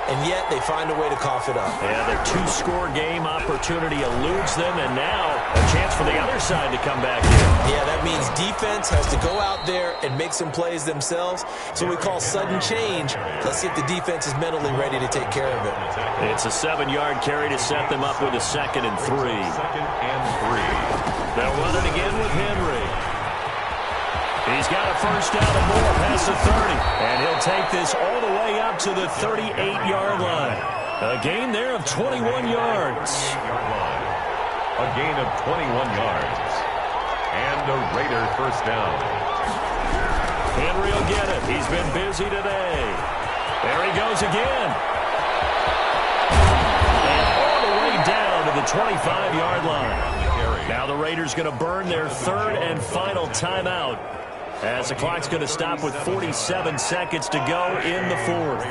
and yet they find a way to cough it up. Yeah, their 2-score game opportunity eludes them, and now a chance for the other side to come back in. Yeah, that means defense has to go out there and make some plays themselves. So we call sudden change. Let's see if the defense is mentally ready to take care of it. It's a 7-yard carry to set them up with a 2nd and 3. 2nd and 3. They'll run it again with Henry. He's got a first down and more past the 30. And he'll take this all the way up to the 38-yard line. A gain there of 21 yards. A gain of 21 yards. And a Raider first down. Henry will get it. He's been busy today. There he goes again. And all the way down to the 25-yard line. Now the Raiders going to burn their 3rd and final timeout as the clock's going to stop with 47 seconds to go in the 4th.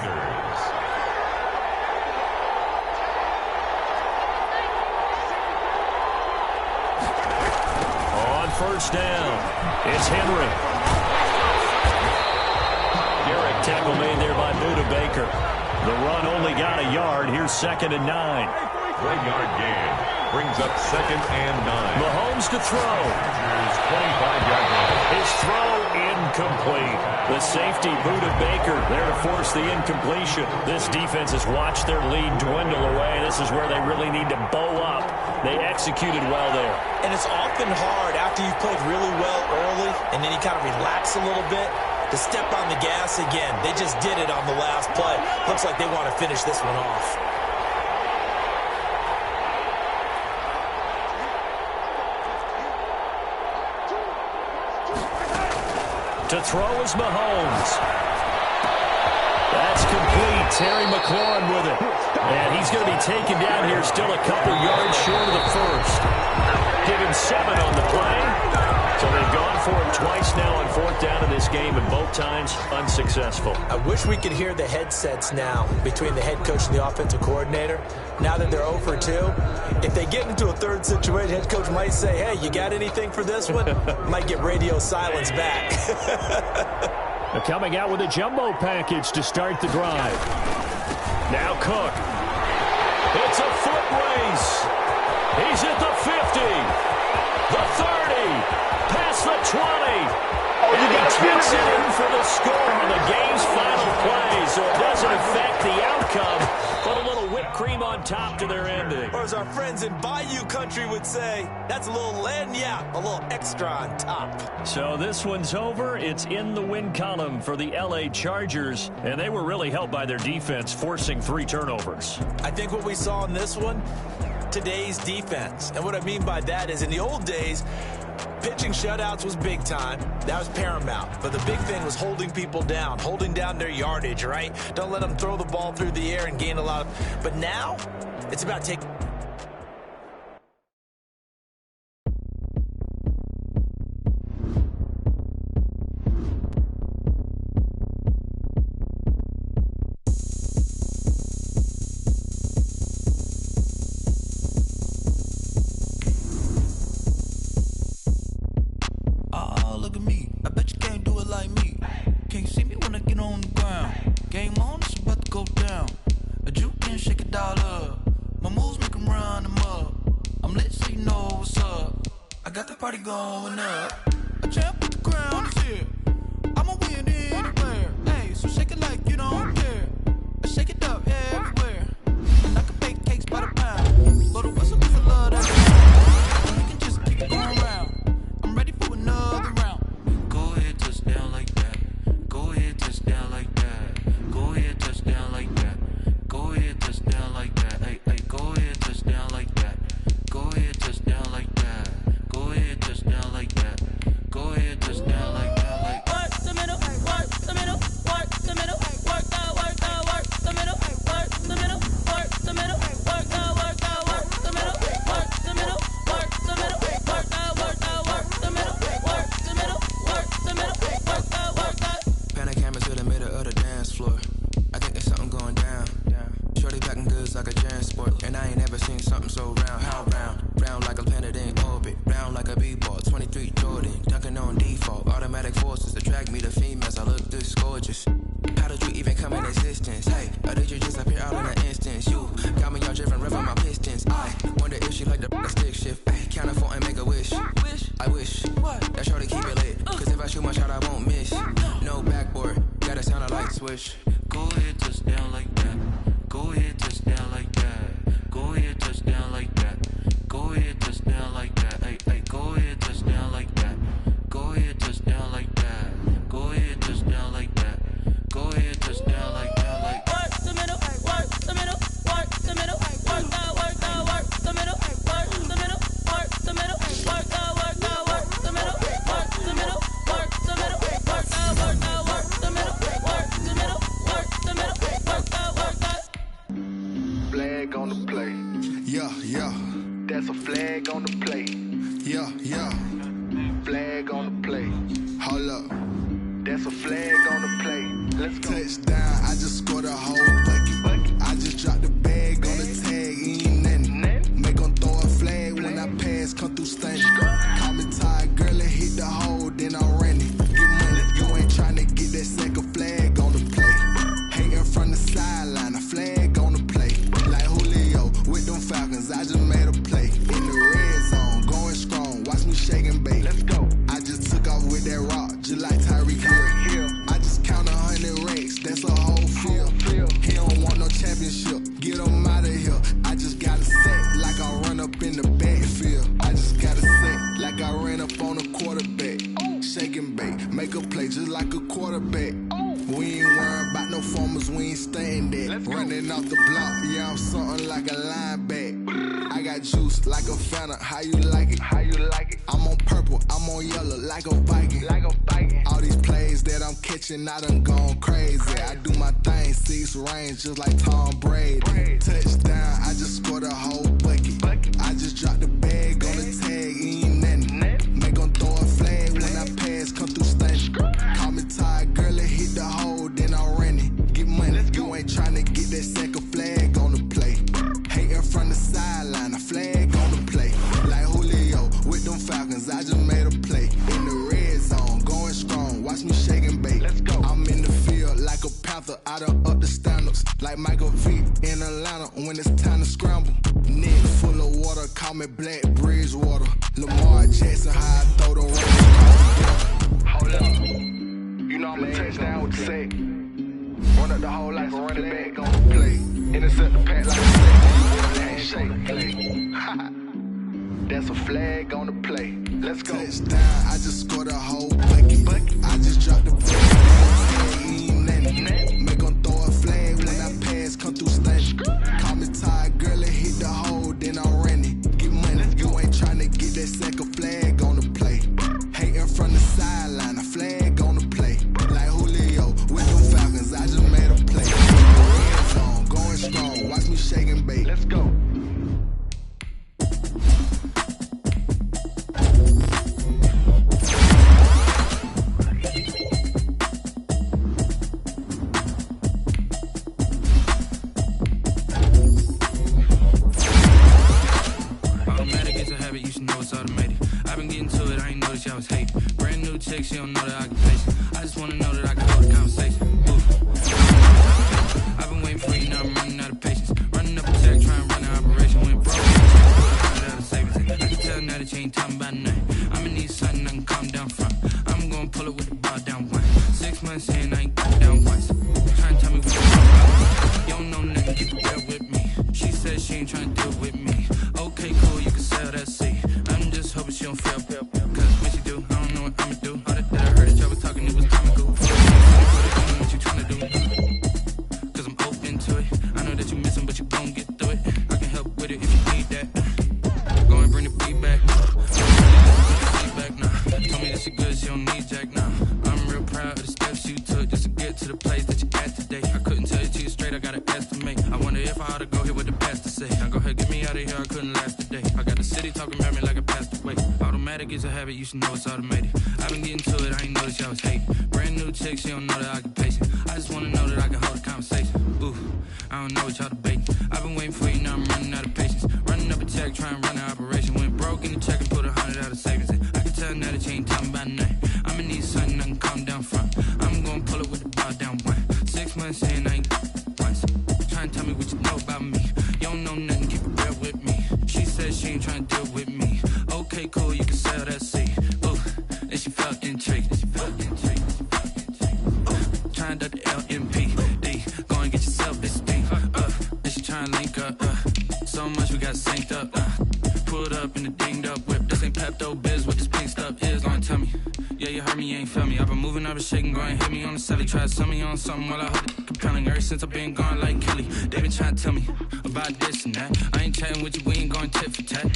On first down, it's Henry. Garrett tackle made there by Buda Baker. The run only got a yard. Here's 2nd and 9. 1-yard gain. Brings up 2nd and 9. Mahomes to throw. Here's 25-yard line. His throw incomplete. The safety, Buda Baker, there to force the incompletion. This defense has watched their lead dwindle away. This is where they really need to bow up. They executed well there. And it's often hard after you've played really well early and then you kind of relax a little bit to step on the gas again. They just did it on the last play. Looks like they want to finish this one off. To throw is Mahomes. That's complete. Terry McLaurin with it. And he's going to be taken down here still a couple yards short of the first. Give him 7 on the play. So they've gone for it twice now on 4th down in this game, and both times unsuccessful. I wish we could hear the headsets now between the head coach and the offensive coordinator. Now that they're 0 for 2, if they get into a 3rd situation, head coach might say, hey, you got anything for this one? Might get radio silence back. They're coming out with a jumbo package to start the drive. Now Cook. It's a foot race. He's at the 50, the 30, past the 20. And he takes it in for the score on the game's final play, so it doesn't affect the outcome, but a little whipped cream on top to their ending. Or as our friends in Bayou Country would say, that's a little lagniappe, a little extra on top. So this one's over. It's in the win column for the LA Chargers, and they were really helped by their defense, forcing 3 turnovers. I think what we saw in this one, today's defense. And what I mean by that is in the old days, pitching shutouts was big time. That was paramount. But the big thing was holding people down, holding down their yardage, right? Don't let them throw the ball through the air and gain a lot of... But now, it's about taking... Going up. A champ with the crown is here. I'ma win anywhere. Hey, so shake it like you don't care. I shake it up everywhere. And I can bake cakes by the pound. Blow the whistle cause I love that. And we can just keep it going around. I'm ready for another round. Go ahead, touchdown like that. Go ahead, touchdown like that. Go ahead, touchdown like that. Go ahead, touchdown like that. Hey, hey, go ahead, touchdown like that. Go ahead, touchdown like that. Go ahead, touchdown. round, how round? Round like a planet in orbit. Round like a b-ball, 23 Jordan. Dunking on default. Automatic forces attract me to females. I look this gorgeous. How did you even come in existence? Hey, or did you just appear out in an instance? You got me all driven, revving my pistons. I wonder if she like the stick shift. Ay, count a 4 and make a wish. I wish that shorty keep it lit. Cause if I shoot my shot, I won't miss. No backboard, gotta sound a light switch. Go ahead, touch down like that. Go ahead, touch down like that. Go ahead, touch down like that. Go ahead, touch down like that. Hey, hey, go ahead, touch down like that. Go ahead, touch down like that. Go ahead, touch down like that. Go ahead, touch down like that. Like work the middle, work the middle, work the middle, work that, work the middle, work the middle, work the middle, work that, work the middle, work the middle, work the middle, work that, work the middle, work the middle, work the middle, work that, work that. Flag on the play. Yeah, yeah. That's a flag on the play. Yeah, yeah. Flag on the play. Hold up. That's a flag on the play. Let's go. Touchdown, I just scored a whole bucket. I just dropped the bag on the tag, ain't nothing. Make them throw a flag when I pass, come through stunning. Call me tired, girl, and hit the hole, then I'm running. Get money, you ain't trying to get that second flag on the play. Hating from the sideline, a flag on the play. Like Julio with them Falcons, I just made a play. In the red zone, going strong, watch me shake and bake. Let's go. I just took off with that rock, just like Tyreek Hill. I just count 100 racks, that's a whole field. He don't want no championship, get him out of here. I just got to set like I run up in the backfield. I just got to set like I ran up on a quarterback. Shake and bake, make a play just like a quarterback. We ain't worried about no formers, we ain't staying there. Running off the block, yeah, I'm something like a linebacker. I got juice like a Fanta, how you like it? How you like it? I'm on purple, I'm on yellow like a Viking. Like a Viking. All these plays that I'm catching, I done gone crazy. I do my thing, 6 range just like Tom Brady. Touchdown, I just scored a whole bucket. I just dropped the bag on the tag, ain't nothing. Make them throw a flag when I pass, come through stunning. Call me tired, girl, and hit the hole, then I'm running. Get money, you ain't trying to get that second flag on the play. Hating from the sideline, a flag on the play. Like Julio with them Falcons, I just made a play. In the red zone, going strong, watch me shake and bake. Let's go. I'm in the field like a panther, I done up the standards. Like Michael Vick in Atlanta when it's time to scramble. Neck full of water, call me Black Bridgewater. Lamar Jackson, how I throw the road. Hold up. You know I'm a touchdown with the sack. Run up the whole like a running back on the play. Intercept the pack like a sack. That's a flag on the play. Let's go. Touchdown, I just scored a whole bucket. I just dropped the ball. Ain't nothing. Make them throw a flag when I pass, come through stunning. Call me tired, girl, and hit the hole, then I'm running. Get money, you ain't trying to get that second flag on the play. Hating from the sideline, a flag on the play. Like Julio with them Falcons, I just made a play. Red zone, going strong, watch me shake and bake. Let's go. automatic, it's a habit, you should know it's automated. I've been getting to it, I ain't noticed y'all was hating. Brand new chick, she don't know the occupation. I just wanna know that I can hold a conversation. Oof. I've been waiting for you, now I'm running out of patience. Running up a check, trying to run an operation. Went broke, out of savings. I can tell now that you ain't talking about nothing. I'ma need something I can calm down from. I'm gonna pull it with the ball down one. 6 months in, I ain't come down once. Trying to tell me what you about. You don't know nothing, get the real with me. She said she ain't trying to deal with me. Okay, cool, you can sell that seat. I'm just hoping she don't feel. Cause when she do, I don't know what I'ma do. All that I heard that y'all was talking, it was comical. What you trying to do? Cause I'm open to it. I know that you missing, but you gon' get through it. I can help with it if you need that. Go and bring the beat back. Told me that she good, she don't need Jack now. I'm real proud of the steps you took just to get to the place that you at today. I couldn't tell you to you straight, I gotta estimate. I wonder if I ought to go here with the best to say. Now go ahead, get me out of here, I couldn't last a day. I got the city talking about me like I passed away. Automatic is a habit, you should know it's automated. I've been getting to it, I ain't noticed y'all was hating. Brand new chick, she don't know the occupation. I just wanna know that I can hold a conversation. Ooh, I don't know what y'all debating. I've been waiting for you, now I'm running out of patience. Running up a tech, try and run the operation. Went broke in the check and put 100 out of savings in. I can tell now that you ain't talking about nothing. I'ma need something I can calm down from. I'm gonna pull it with the bar down one. 6 months in, I ain't once. Try and tell me what you know about me. You don't know nothing, keep it real with me. She said she ain't trying to deal with me. Okay, cool, you can sell that seat. Ooh, and she felt intrigued. Trying to duck the LMP. Go and get yourself this thing. And she trying to link up. So much we got synced up. Pulled up in the dinged up whip. This ain't Pepto Biz, what this pink stuff is. Gonna tell me. Yeah, you heard me, you ain't feel me. I've been moving, I've been shaking, go and hit me on the celly. Try to sell me on something while I hold it compelling. Ever since I've been gone like Kelly. They been trying to tell me about this and that. I ain't chatting with you, we ain't going tit for tat.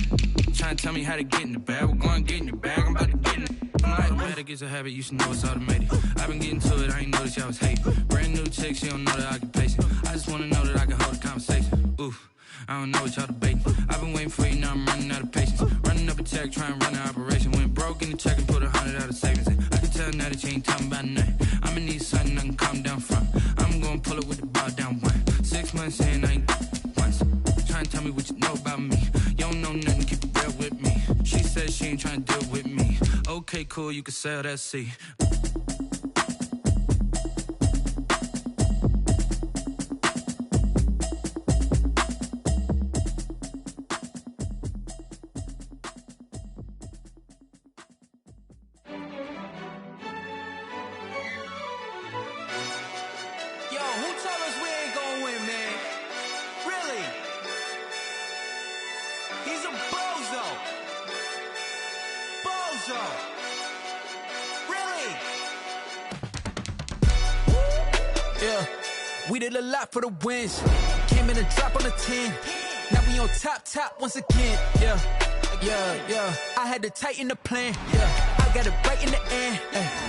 Trying to tell me how to get in the bag. We're going to get in the bag, I'm about to get in it. Automatic is a habit, you should know it's automated. I've been getting to it, I ain't noticed y'all was hating. Brand new chick, she don't know the occupation. I just wanna know that I can hold a conversation. Oof, I don't know what y'all debating. I've been waiting for you, now I'm running out of patience. Running up a check, trying to run the operation. Went broke in the check and put 100 out of savings in. I can tell now that you ain't talking about nothing. I'ma need something I can calm down from. I'm gonna pull it with the bar down one. 6 months in, I ain't once. Trying to tell me what you know about me. You don't know nothing, keep it real with me. She said she ain't trying to deal with me. Okay, cool, you can sell that seat. We did a lot for the wins. Came in a drop on a 10. Now we on top once again. Yeah. I had to tighten the plan. Yeah. I got it right in the end.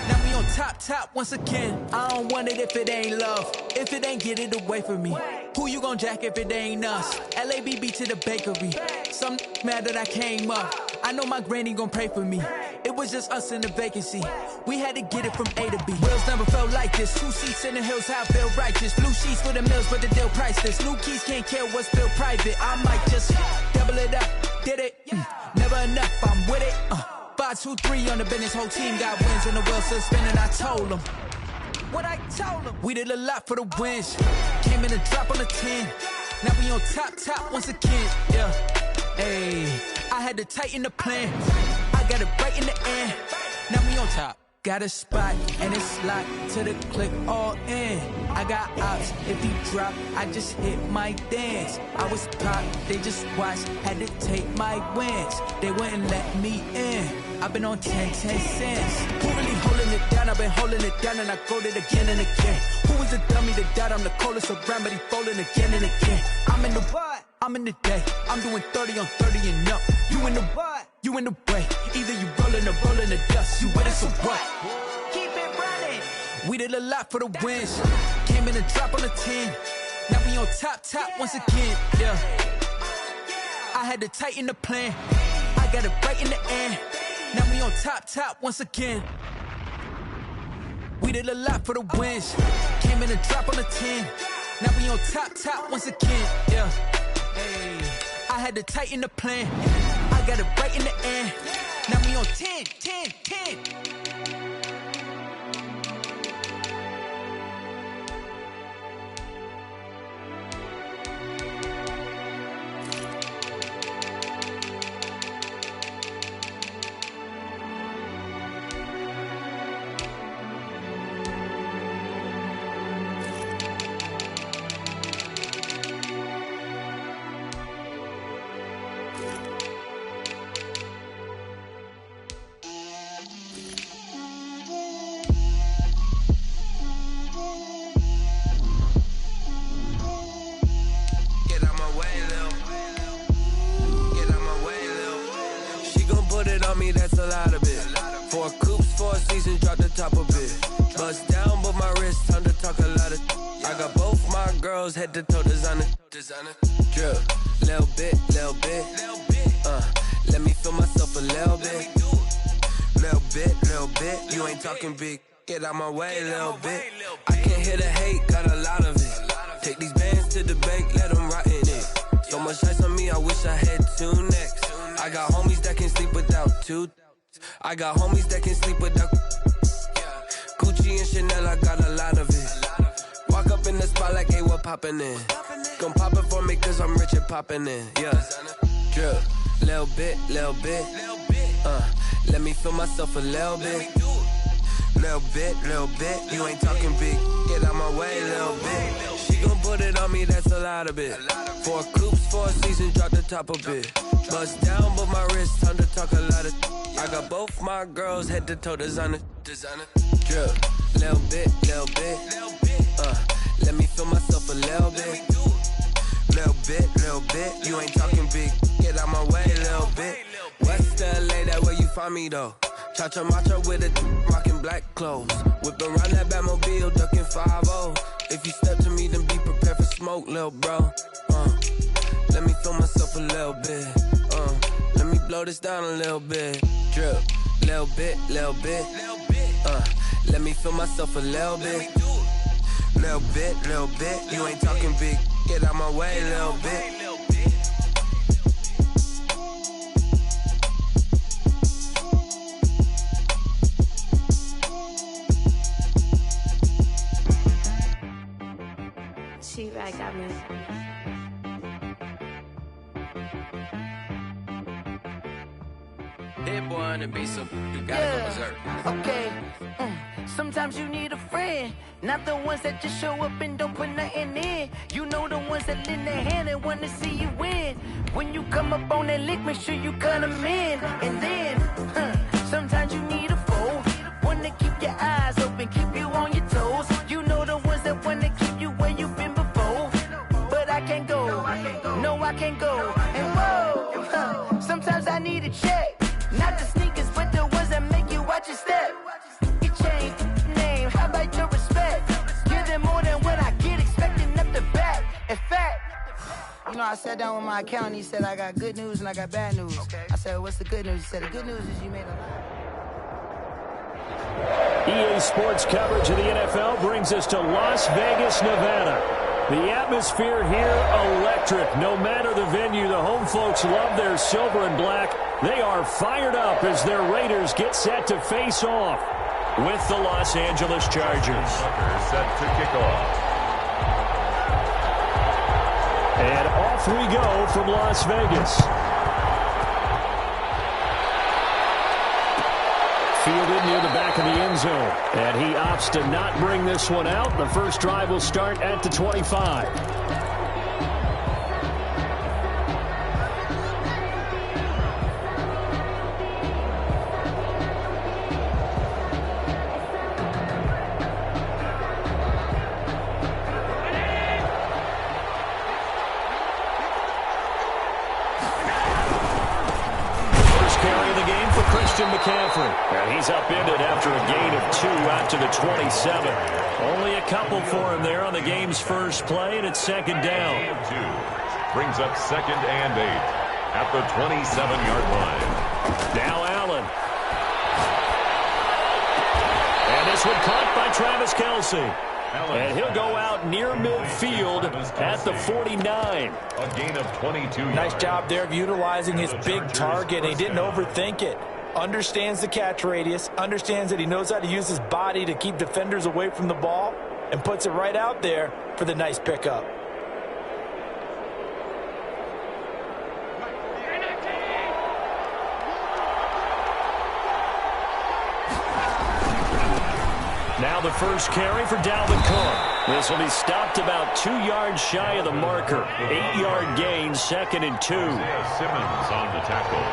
Now we on top once again. I don't want it if it ain't love. If it ain't, get it away from me. Who you gon' jack if it ain't us? LABB to the bakery. Some mad that I came up. I know my granny gon' pray for me. It was just us in the vacancy. We had to get it from A to B. Wheels never felt like this. 2 seats in the hills, how I feel righteous. Blue sheets for the mills, but the deal priceless. New keys can't care what's still private. I might just double it up. Did it? Never enough, I'm with it. 5, 2, 3 on the business. Whole team got wins and the wheels still spinning. I told them what I told them. We did a lot for the wins. Came in a drop on a 10. Now we on top once again. Yeah. Hey, I had to tighten the plan. I got it right in the end. Now we on top. Got a spot and it's locked to the click all in. I got ops, if he drop, I just hit my dance. I was pop, they just watched, had to take my wins. They wouldn't let me in. I've been on 10 cents. Who really holding it down? I've been holding it down and I go it again and again. Who was the dummy that died? I'm the coldest around, but he folding again and again. I'm in the what? I'm in the day. I'm doing 30 on 30 and up. You in the what? You in the way. Either you rolling or rolling the dust. You with us or what? Keep it running. We did a lot for the wins. Came in a drop on a 10. Now we on top once again. Yeah. I had to tighten the plan. I got it right in the end. Now we on top once again. We did a lot for the wins. Came in a drop on a 10. Now we on top once again. Yeah. Hey, I had to tighten the plan. I got it right in the end. Now we on 10. That's a lot of it. 4 coops, 4 seasons, drop the top of it. Bust down, but my wrist, time to talk a lot of. I got both my girls head to toe designer. Drip, little bit. Let me feel myself a little bit. Little bit. You ain't talking big. Get out my way, little bit. I can't hear the hate, got a lot of it. Take these bands to the bank, let them rot in it. So So much ice on me, I wish I had two necks. I got homies that can sleep without two. I got homies that can sleep without. Gucci and Chanel, I got a lot of it. Walk up in the spot like, hey, what poppin' in? Gon' pop it for me cause I'm rich and poppin' in. Yeah, drip, little bit. Let me feel myself a little bit. Little bit. You ain't talking big. Get out my way, little bit. She gon' put it on me, that's a lot of it. 4 coops, 4 seasons, drop the top a bit. Bust down, but my wrist, time to talk a lot of. I got both my girls head to toe designer. Drip, little bit. Let me feel myself a little bit. Little bit. You ain't talking big. Get out my way, little bit. West LA, that where you find me though. Cha-cha matcha with a rockin' black clothes. Whip around that Batmobile, ducking 5-0. If you step to me, then be prepared for smoke, lil' bro. Let me feel myself a little bit. Let me blow this down a little bit. Drip, little bit. Let me feel myself a little bit. Little bit. You ain't talking big. Get out my way, little bit. She-Rag got me. Hit boy on the beat, so you gotta go berserk. Okay. Sometimes you need a friend, not the ones that just show up and don't put nothing in. You know the ones that lend their hand and want to see you win. When you come up on that lick, make sure you cut them in. And then, sometimes you need a foe, one to keep your eyes open, keep you on your toes. You know the ones that want to keep you where you've been before. But I can't go, no I can't go. And whoa, sometimes I need a check. Not the sneakers, but the ones that make you watch your step. You change name, how about your respect? Give them more than what I get, expecting up the back. In fact, you know, I sat down with my accountant, he said I got good news and I got bad news. I said, what's the good news? He said, the good news is you made a lot. EA Sports coverage of the NFL brings us to Las Vegas, Nevada. The atmosphere here, electric. No matter the venue, the home folks love their silver and black. They are fired up as their Raiders get set to face off with the Los Angeles Chargers. Set to kick off. And off we go from Las Vegas. Fielded near the back of the end zone. And he opts to not bring this one out. The first drive will start at the 25. McCaffrey. And he's upended after a gain of 2 out to the 27. Only a couple for him there on the game's first play, and it's second down. 2 brings up 2nd and 8 at the 27-yard line. Now Allen. And this one caught by Travis Kelce. And he'll go out near midfield at the 49. A gain of 22 yards. Nice job there of utilizing his big target. He didn't overthink it. Understands the catch radius, understands that he knows how to use his body to keep defenders away from the ball, and puts it right out there for the nice pickup. Now the first carry for Dalvin Cook. This will be stopped about 2 yards shy of the marker. 8-yard gain, 2nd and 2. Simmons on the tackle.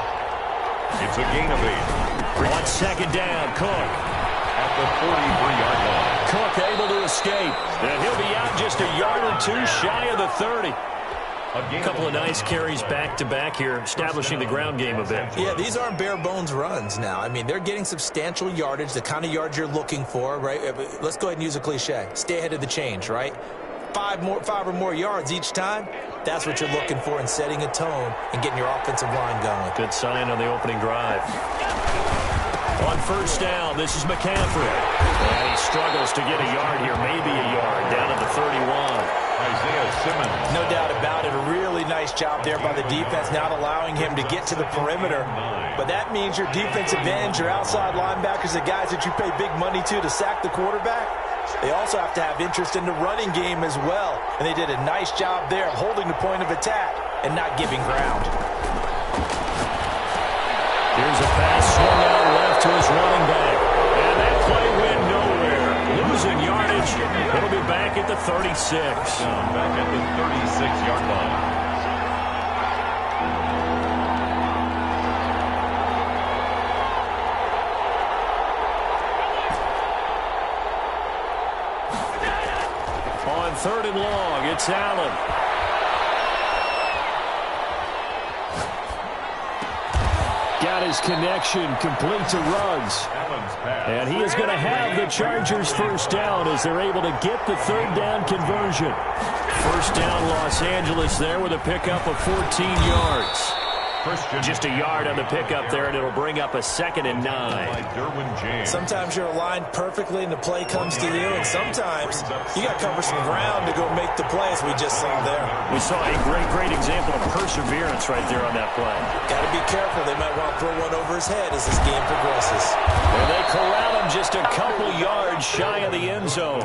It's a gain of 8. On second down, Cook. At the 43-yard line. Cook able to escape. And he'll be out just a yard or 2 shy of the 30. A couple of nice carries back-to-back here, establishing the ground game a bit. Yeah, these aren't bare-bones runs now. I mean, they're getting substantial yardage, the kind of yards you're looking for, right? Let's go ahead and use a cliche. Stay ahead of the change, right? 5 or more yards each time. That's what you're looking for in setting a tone and getting your offensive line going. Good sign on the opening drive. On first down, this is McCaffrey. And he struggles to get a yard here, maybe a yard, down at the 31. Isaiah Simmons. No doubt about it. A really nice job there by the defense, not allowing him to get to the perimeter. But that means your defensive ends, your outside linebackers, the guys that you pay big money to sack the quarterback, they also have to have interest in the running game as well. And they did a nice job there holding the point of attack and not giving ground. Here's a pass swung out left to his running back. And that play went nowhere. Losing yardage. It'll be back at the 36. Back at the 36-yard line. On 3rd and long, it's Allen. Got his connection complete to Ruggs. And he is going to have the Chargers first down as they're able to get the 3rd down conversion. First down Los Angeles there with a pickup of 14 yards. Just a yard on the pickup there, and it'll bring up a 2nd and 9. Sometimes you're aligned perfectly and the play comes to you, and sometimes you got to cover some ground to go make the play, as we just saw there. We saw a great example of perseverance right there on that play. Got to be careful. They might want to throw one over his head as this game progresses. And they corral him just a couple yards shy of the end zone.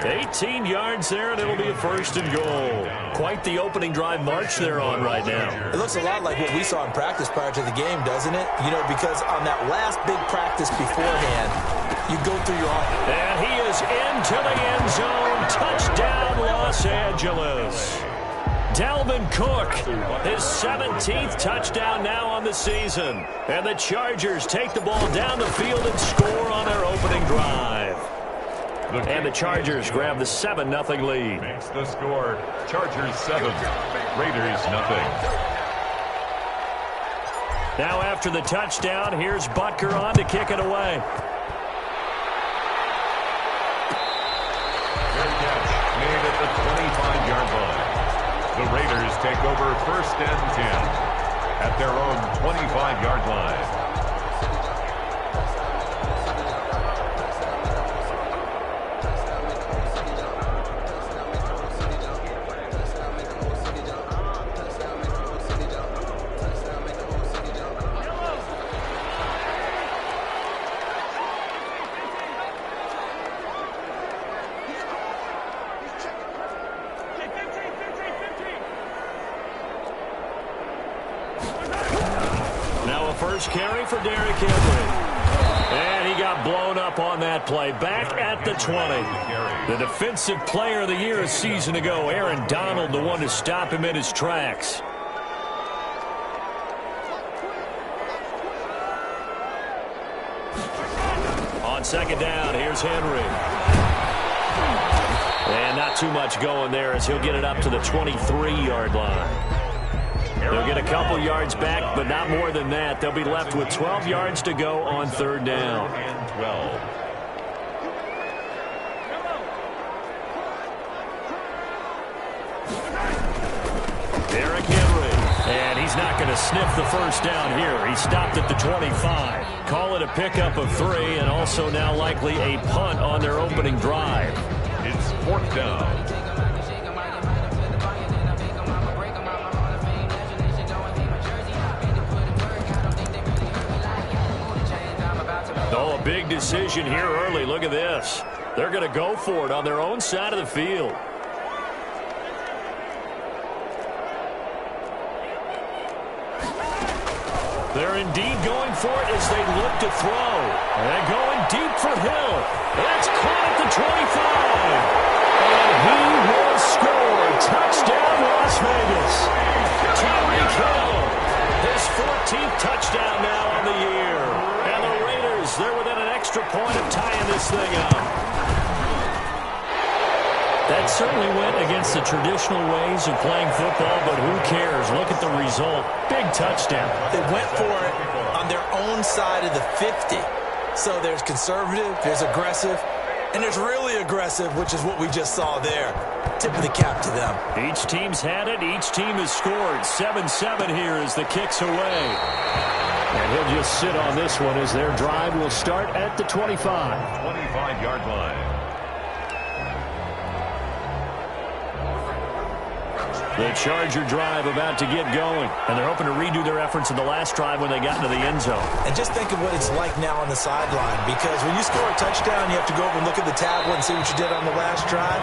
18 yards there, and it'll be a 1st and goal. Quite the opening drive march they're on right now. It looks a lot like what we saw in practice prior to the game, doesn't it? You know, because on that last big practice beforehand, you go through your arm. And he is into the end zone. Touchdown, Los Angeles. Dalvin Cook, his 17th touchdown now on the season. And the Chargers take the ball down the field and score on their opening drive. And the Chargers grab the 7-0 lead. Makes the score. Chargers 7, Raiders 0. Now after the touchdown, here's Butker on to kick it away. Fair catch made at the 25-yard line. The Raiders take over 1st and 10 at their own 25-yard line. Carry for Derrick Henry. And he got blown up on that play. Back at the 20. The defensive player of the year a season ago, Aaron Donald, the one to stop him in his tracks. On 2nd down, here's Henry. And not too much going there as he'll get it up to the 23-yard line. They'll get a couple yards back, but not more than that. They'll be left with 12 yards to go on 3rd down. And 12. Derrick Henry. And he's not going to sniff the first down here. He stopped at the 25. Call it a pickup of 3, and also now likely a punt on their opening drive. It's 4th down. Oh, a big decision here early. Look at this. They're going to go for it on their own side of the field. They're indeed going for it as they look to throw. And going deep for Hill. That's caught at the 25. And he will score. Touchdown, Las Vegas. Tyreek Hill. His 14th touchdown now on the year. And the Raiders, they're within an extra point of tying this thing up. That certainly went against the traditional ways of playing football, but who cares? Look at the result. Big touchdown. They went for it on their own side of the 50. So there's conservative, there's aggressive, and there's really aggressive, which is what we just saw there. Tip of the cap to them. Each team's had it. Each team has scored. 7-7 here as the kick's away. And he'll just sit on this one as their drive will start at the 25. 25-yard line. The Charger drive about to get going. And they're hoping to redo their efforts in the last drive when they got into the end zone. And just think of what it's like now on the sideline, because when you score a touchdown, you have to go over and look at the tablet and see what you did on the last drive.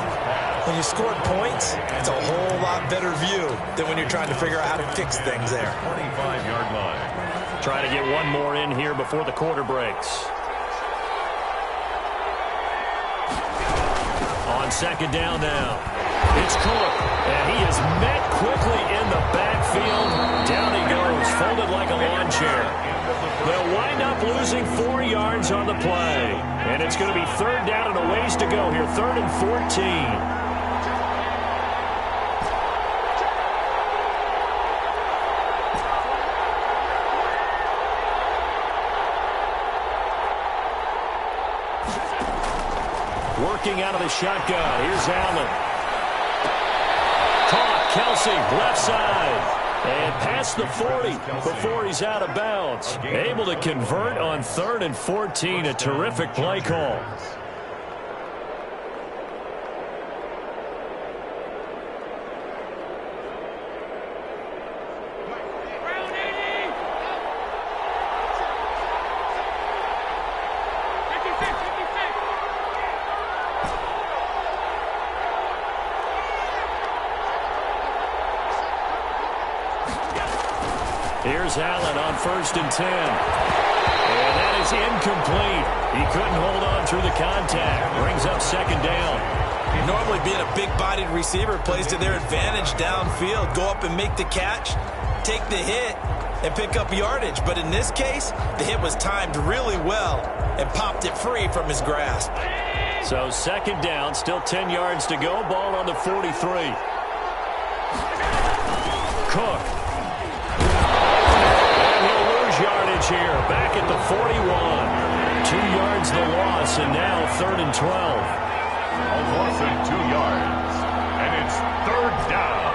When you scored points, it's a whole lot better view than when you're trying to figure out how to fix things there. 25-yard line. Trying to get one more in here before the quarter breaks. On second down now. It's Cook, and he is met quickly in the backfield. Down he goes, folded like a lawn chair. They'll wind up losing 4 yards on the play. And it's going to be third down and a ways to go here, 3rd and 14. Working out of the shotgun. Here's Allen. Caught. Kelsey, left side. And past the 40 before he's out of bounds. Able to convert on 3rd and 14. A terrific play call. Here's Allen on 1st and 10. And that is incomplete. He couldn't hold on through the contact. Brings up 2nd down. Normally being a big-bodied receiver plays to their advantage downfield. Go up and make the catch, take the hit, and pick up yardage. But in this case, the hit was timed really well and popped it free from his grasp. So 2nd down, still 10 yards to go. Ball on the 43. Cook. Yardage here, back at the 41. 2 yards the loss, and now 3rd and 12. A loss of 2 yards, and it's 3rd down.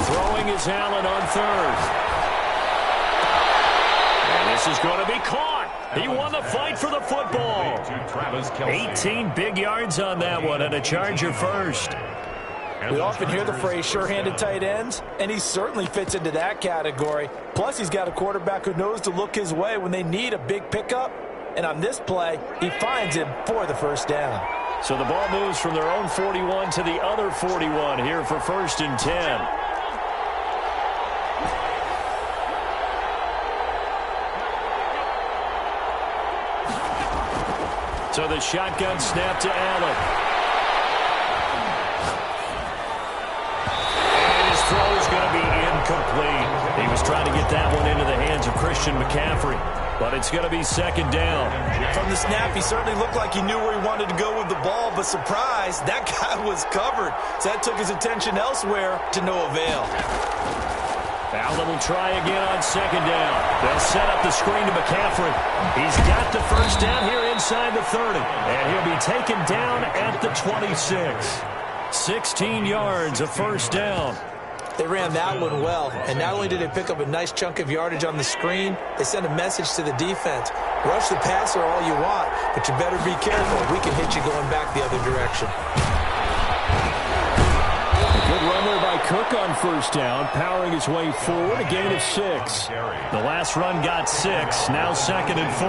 Throwing is Allen on 3rd. And this is going to be caught. He won the fight for the football. 18 big yards on that one, and a Charger first. We often hear the phrase sure-handed tight ends, and he certainly fits into that category. Plus, he's got a quarterback who knows to look his way when they need a big pickup. And on this play, he finds him for the 1st down. So the ball moves from their own 41 to the other 41 here for 1st and 10. So the shotgun snap to Allen. Throw is going to be incomplete. He was trying to get that one into the hands of Christian McCaffrey, but it's going to be 2nd down. From the snap, he certainly looked like he knew where he wanted to go with the ball, but surprise, that guy was covered. So that took his attention elsewhere to no avail. Allen will try again on 2nd down. They'll set up the screen to McCaffrey. He's got the 1st down here inside the 30, and he'll be taken down at the 26. 16 yards, a 1st down. They ran that one well, and not only did they pick up a nice chunk of yardage on the screen, they sent a message to the defense. Rush the passer all you want, but you better be careful. We can hit you going back the other direction. Good run there by Cook on 1st down, powering his way forward, a gain of 6. The last run got 6, now 2nd and 4.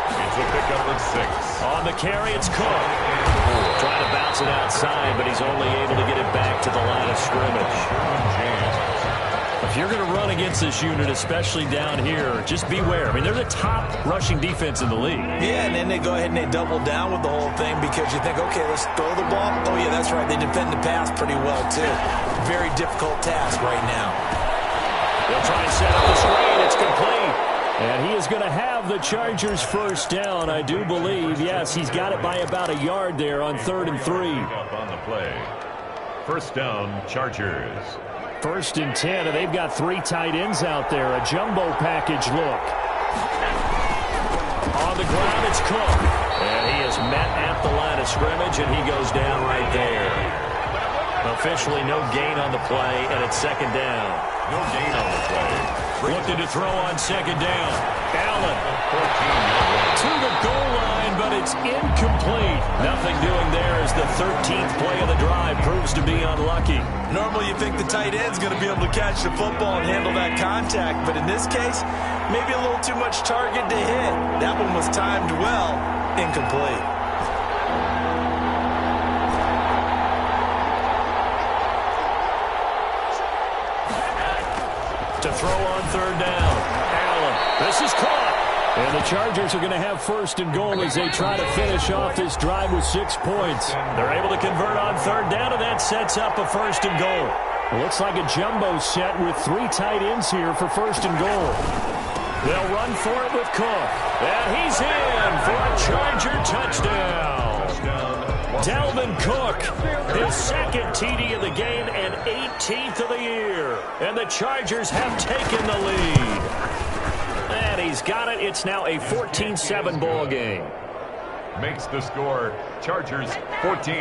It's a pickup of 6. On the carry, it's Cook. Trying to bounce it outside, but he's only able to get it back to the line of scrimmage. If you're going to run against this unit, especially down here, just beware. I mean, they're the top rushing defense in the league. Yeah, and then they go ahead and they double down with the whole thing because you think, okay, let's throw the ball. Oh, yeah, that's right. They defend the pass pretty well, too. Very difficult task right now. They'll try and set up the screen. It's complete. And he is going to have the Chargers 1st down, I do believe. Yes, he's got it by about a yard there on 3rd and 3. Up on the play. 1st down, Chargers. 1st and 10, and they've got 3 tight ends out there. A jumbo package look. On the ground, it's Cook. And he is met at the line of scrimmage, and he goes down right there. Officially no gain on the play, and it's second down. No gain on the play. Looking to throw on second down. Allen to the goal line, but it's incomplete. Nothing doing there as the 13th play of the drive proves to be unlucky. Normally you think the tight end's going to be able to catch the football and handle that contact, but in this case, maybe a little too much target to hit. That one was timed well, incomplete. To throw on third down. Allen. This is caught. And the Chargers are going to have first and goal as they try to finish off this drive with 6 points. They're able to convert on third down, and that sets up a first and goal. It looks like a jumbo set with 3 tight ends here for first and goal. They'll run for it with Cook. And he's in for a Charger touchdown. Dalvin Cook, his second TD of the game and 18th of the year. And the Chargers have taken the lead. And he's got it. It's now a 14-7 ball game. Makes the score Chargers 14,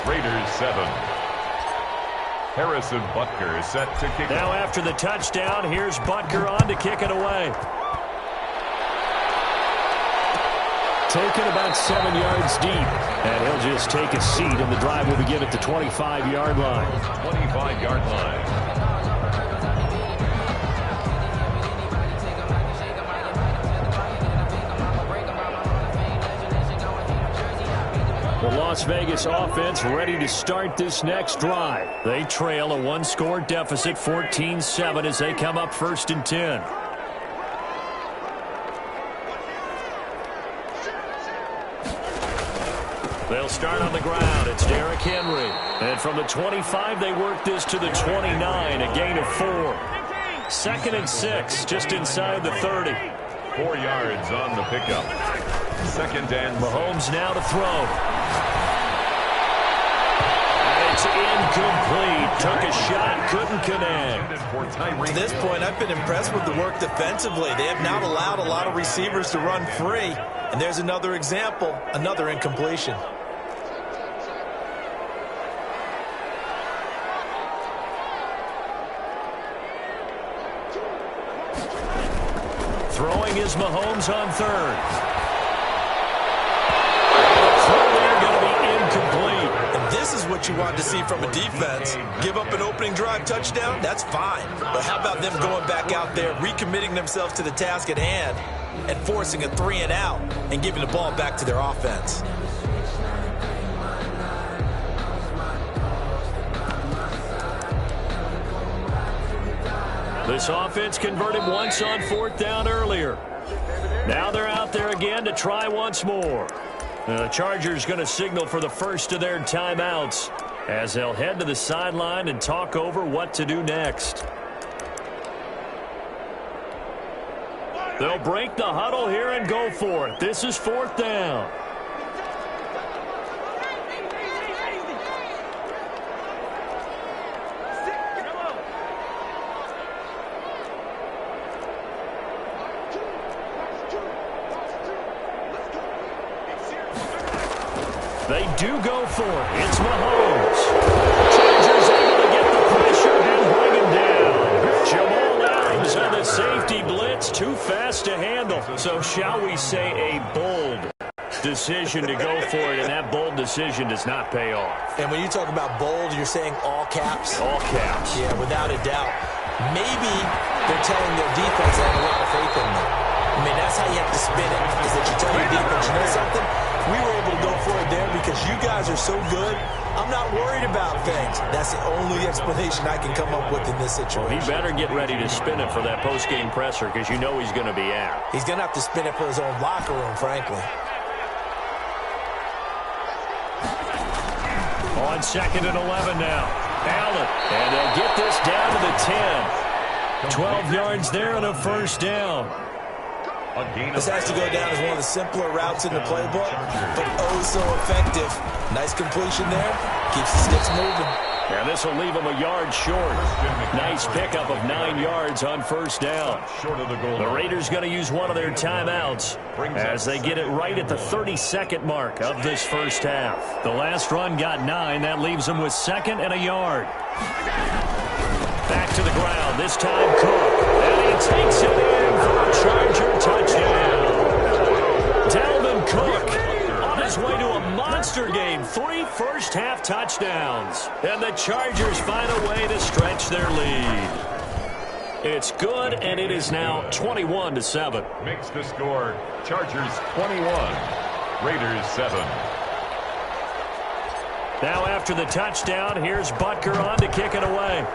Raiders 7. Harrison Butker is set to kick. Now after the touchdown, here's Butker on to kick it away. Taken about 7 yards deep. And he'll just take a seat, and the drive will begin at the 25-yard line. 25-yard line. The Las Vegas offense ready to start this next drive. They trail a 1-score deficit, 14-7, as they come up first and 10. They'll start on the ground. It's Derrick Henry. And from the 25, they work this to the 29, a gain of 4. Second and 6, just inside the 30. 4 yards on the pickup. Second and Mahomes now to throw. And it's incomplete. Took a shot, couldn't connect. To this point, I've been impressed with the work defensively. They have not allowed a lot of receivers to run free. And there's another example, another incompletion. Throwing is Mahomes on third. Throw there going to be incomplete. And this is what you want to see from a defense. Give up an opening drive touchdown, that's fine. But how about them going back out there, recommitting themselves to the task at hand, and forcing a 3 and out and giving the ball back to their offense. This offense converted once on fourth down earlier. Now they're out there again to try once more. The Chargers going to signal for the first of their timeouts as they'll head to the sideline and talk over what to do next. They'll break the huddle here and go for it. This is fourth down. They do go for it. It's Mahomes. Chargers able to get the pressure and bring him down. Jamal Adams on the safety blitz. Too fast to handle. So shall we say a bold decision to go for it, and that bold decision does not pay off. And when you talk about bold, you're saying all caps? All caps. Yeah, without a doubt. Maybe they're telling their defense they have a lot of faith in them. I mean, that's how you have to spin it, is that you tell your defense, you know something? We were able to go for it there because you guys are so good. I'm not worried about things. That's the only explanation I can come up with in this situation. Well, he better get ready to spin it for that post-game presser because you know he's going to be out. He's going to have to spin it for his own locker room, frankly. On second and 11 now. Allen. And they'll get this down to the 10. 12 yards there and a first down. This has to go down as one of the simpler routes in the playbook, but oh so effective. Nice completion there. Keeps the sticks moving. And this will leave them a yard short. Nice pickup of 9 yards on first down. The Raiders going to use one of their timeouts as they get it right at the 32nd mark of this first half. The last run got 9. That leaves them with 2nd and a yard. Back to the ground. This time Cook. And he takes it in for a Charger touchdown. Dalvin Cook on his way to a monster game. 3 first-half touchdowns. And the Chargers find a way to stretch their lead. It's good, and it is now 21-7. Makes the score Chargers 21, Raiders 7. Now after the touchdown, here's Butker on to kick it away.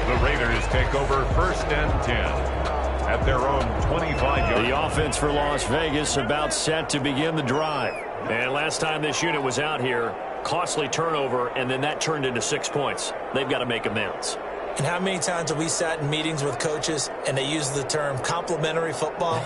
The Raiders take over 1st and 10 at their own 25-yard. The offense for Las Vegas about set to begin the drive. And last time this unit was out here, costly turnover, and then that turned into 6 points. They've got to make amends. And how many times have we sat in meetings with coaches and they use the term complementary football?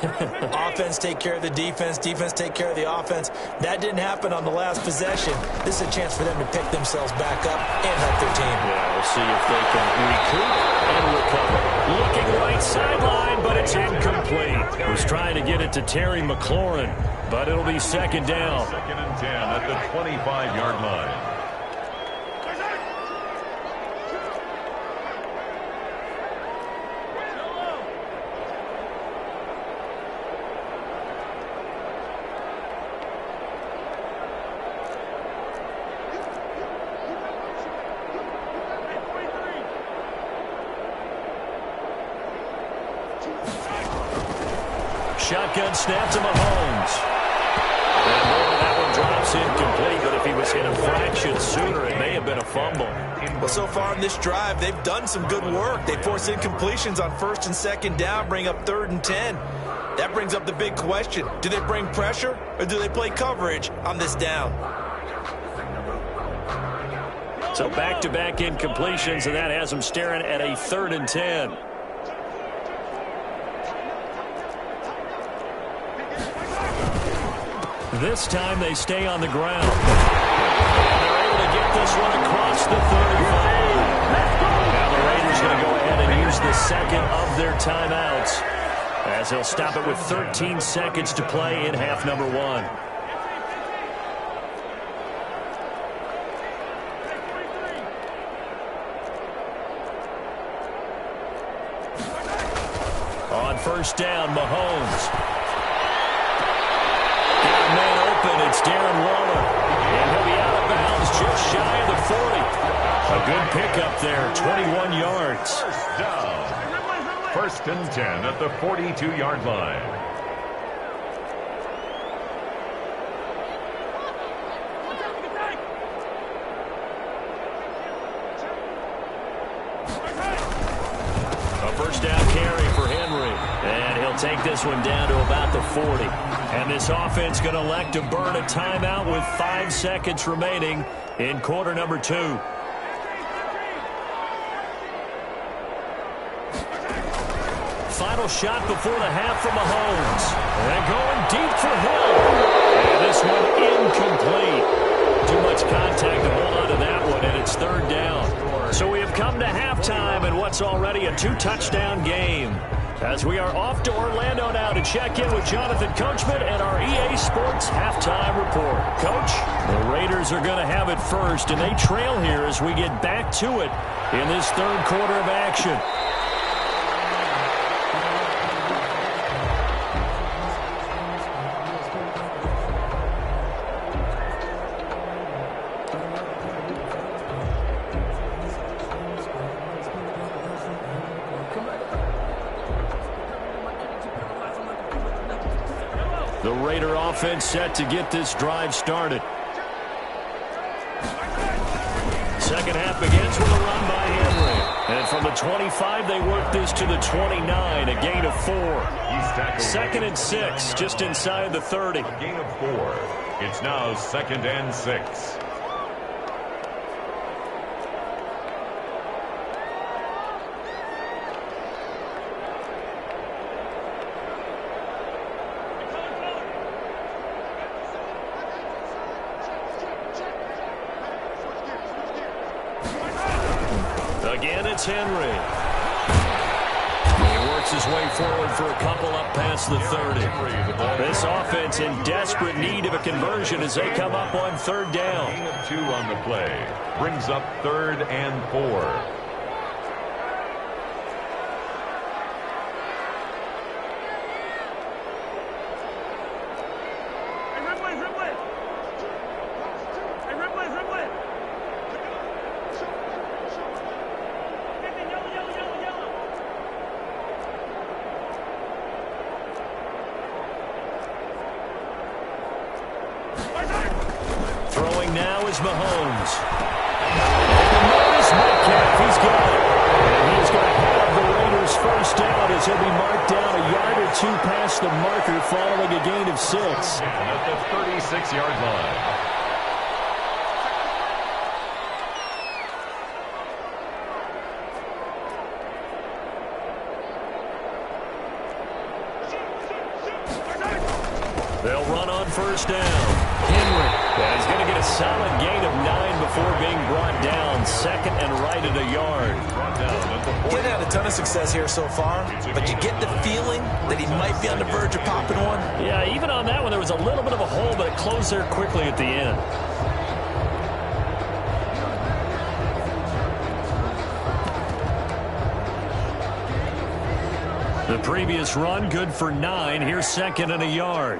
Offense take care of the defense, defense take care of the offense. That didn't happen on the last possession. This is a chance for them to pick themselves back up and help their team. Yeah, we'll see if they can recoup and recover. Looking right sideline, but it's incomplete. Was trying to get it to Terry McLaurin, but it'll be 2nd down. 2nd and 10 at the 25-yard line. Shotgun snap to Mahomes. And that one drops incomplete, but if he was hit a fraction sooner, it may have been a fumble. Well, so far in this drive, they've done some good work. They force incompletions on 1st and 2nd down, bring up 3rd and 10. That brings up the big question. Do they bring pressure or do they play coverage on this down? So back-to-back incompletions, and that has them staring at a 3rd and 10. This time they stay on the ground. And they're able to get this one across the 35. Now the Raiders going to go ahead and use the 2nd of their timeouts as they'll stop it with 13 seconds to play in half number 1. On 1st down, Mahomes. It's Darren Waller, and he'll be out of bounds just shy of the 40. A good pickup there, 21 yards. First down. 1st and 10 at the 42-yard line. A 1st down carry for Henry, and he'll take this one down to about the 40. And this offense going to elect to burn a timeout with 5 seconds remaining in quarter number 2. Final shot before the half from Mahomes. And going deep for Hill. And this one incomplete. Too much contact to hold on to that one, and it's 3rd down. So we have come to halftime in what's already a 2-touchdown game. As we are off to Orlando now to check in with Jonathan Coachman and our EA Sports halftime report. Coach, the Raiders are going to have it first, and they trail here as we get back to it in this 3rd quarter of action. The Raider offense set to get this drive started. 2nd half begins with a run by Henry. And from the 25, they work this to the 29, a gain of 4. 2nd and 6, just inside the 30. A gain of 4. It's now 2nd and 6. Again, it's Henry. He works his way forward for a couple up past the 30. This offense in desperate need of a conversion as they come up on third down. Gain of 2 on the play. Brings up 3rd and 4. Throwing now is Mahomes. And notice Metcalf, he's got it. And he's going to have the Raiders first down as he'll be marked down a yard or 2 past the marker following a gain of 6. At the 36-yard line. They'll run on first down. Henry. He's going to get a solid gain of 9 before being brought down. 2nd and right at a yard. He's had a ton of success here so far, but you get the feeling that he might be on the verge of popping one. Yeah, even on that one, there was a little bit of a hole, but it closed there quickly at the end. The previous run, good for 9. Here's 2nd and a yard.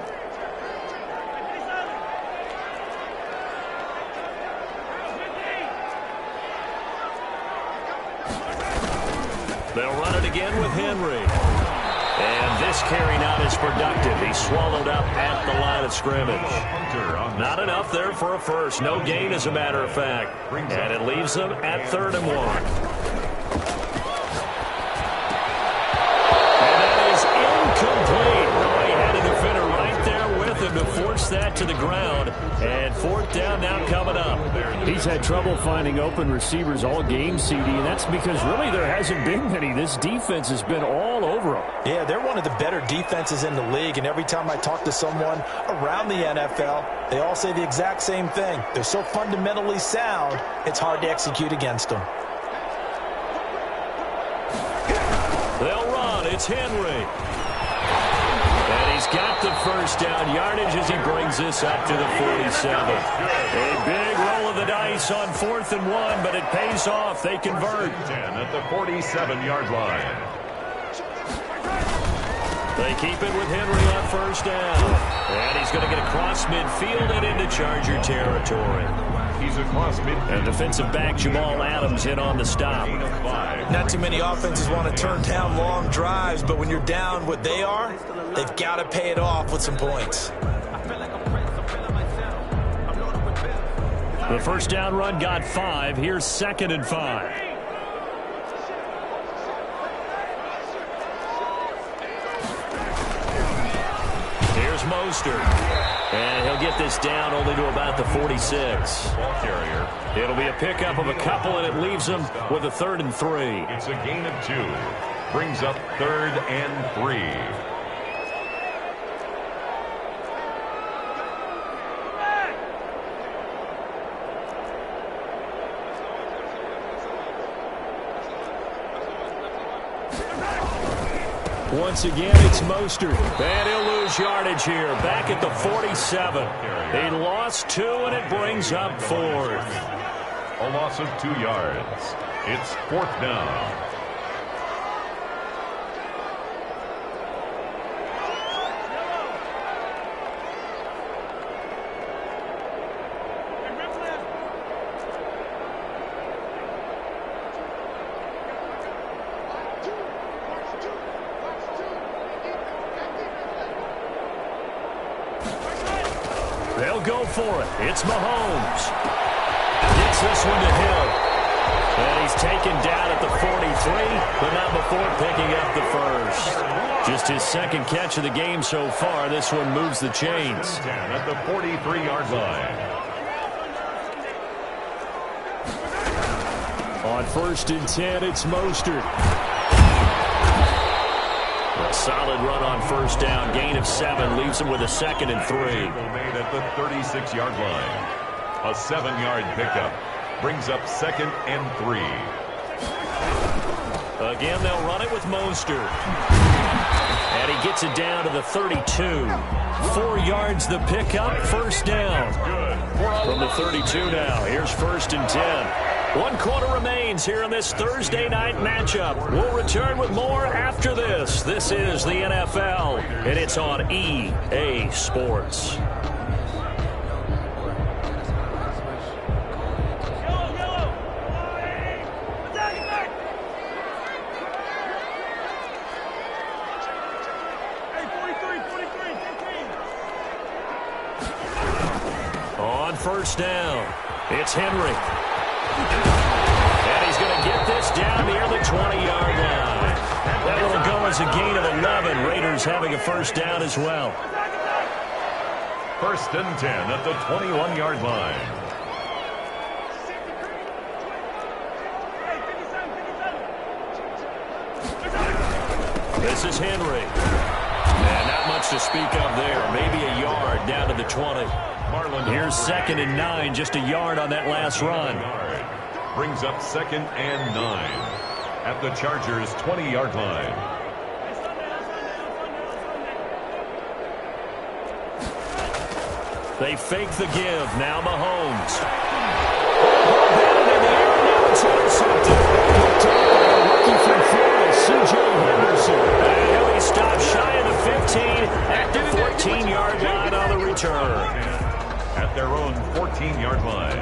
They'll run it again with Henry. And this carry not as productive. He's swallowed up at the line of scrimmage. Not enough there for a first. No gain, as a matter of fact. And it leaves them at 3rd and 1. Incomplete. Oh, he had a defender right there with him to force that to the ground. And 4th down now coming up. He's had trouble finding open receivers all game, CD, and that's because really there hasn't been many. This defense has been all over him. Yeah, they're one of the better defenses in the league, and every time I talk to someone around the NFL, they all say the exact same thing. They're so fundamentally sound, it's hard to execute against them. They'll run. It's Henry. And he's got the first down yardage as he brings this up to the 47. A big roll of the dice on 4th and 1, but it pays off. They convert. 10 at the 47-yard line. They keep it with Henry on first down. And he's going to get across midfield and into Charger territory. He's across midfield. And defensive back Jamal Adams in on the stop. Not too many offenses want to turn down long drives, but when you're down what they are, they've got to pay it off with some points. The first down run got 5. Here's 2nd and 5. Here's Mostert. And he'll get this down only to about the 46. Ball carrier. It'll be a pickup of a couple, and it leaves them with a 3rd and 3. It's a gain of 2. Brings up 3rd and 3. Once again, it's Mostert. And he'll lose yardage here. Back at the 47. He lost 2, and it brings up 4th. A loss of 2 yards. It's 4th down. They'll go for it. It's Mahomes. Gets this one to Hill. And he's taken down at the 43, but not before picking up the first. Just his 2nd catch of the game so far. This one moves the chains. 10 at the 43-yard line. On 1st and 10, it's Mostert. A solid run on first down. Gain of 7 leaves him with a 2nd and 3. Made at the 36-yard line. A 7-yard pickup brings up 2nd and 3. Again, they'll run it with Mostert. And he gets it down to the 32. 4 yards the pickup, first down. From the 32 now, here's 1st and 10. 1 quarter remains here in this Thursday night matchup. We'll return with more after this. This is the NFL, and it's on EA Sports. On first down, it's Henry. And he's going to get this down near the 20-yard line. That will go as a gain of 11. Raiders having a first down as well. 1st and 10 at the 21-yard line. This is Henry. And not much to speak of there. Maybe a yard down to the 20. Here's 2nd and 9, just a yard on that last run. Brings up 2nd and 9 at the Chargers' 20-yard line. They fake the give. Now Mahomes. In the air, now it's intercepted. Rookie from Florida, C.J. Henderson. And he'll be stopped shy of the 15 at the 14-yard line on the return. At their own 14-yard line.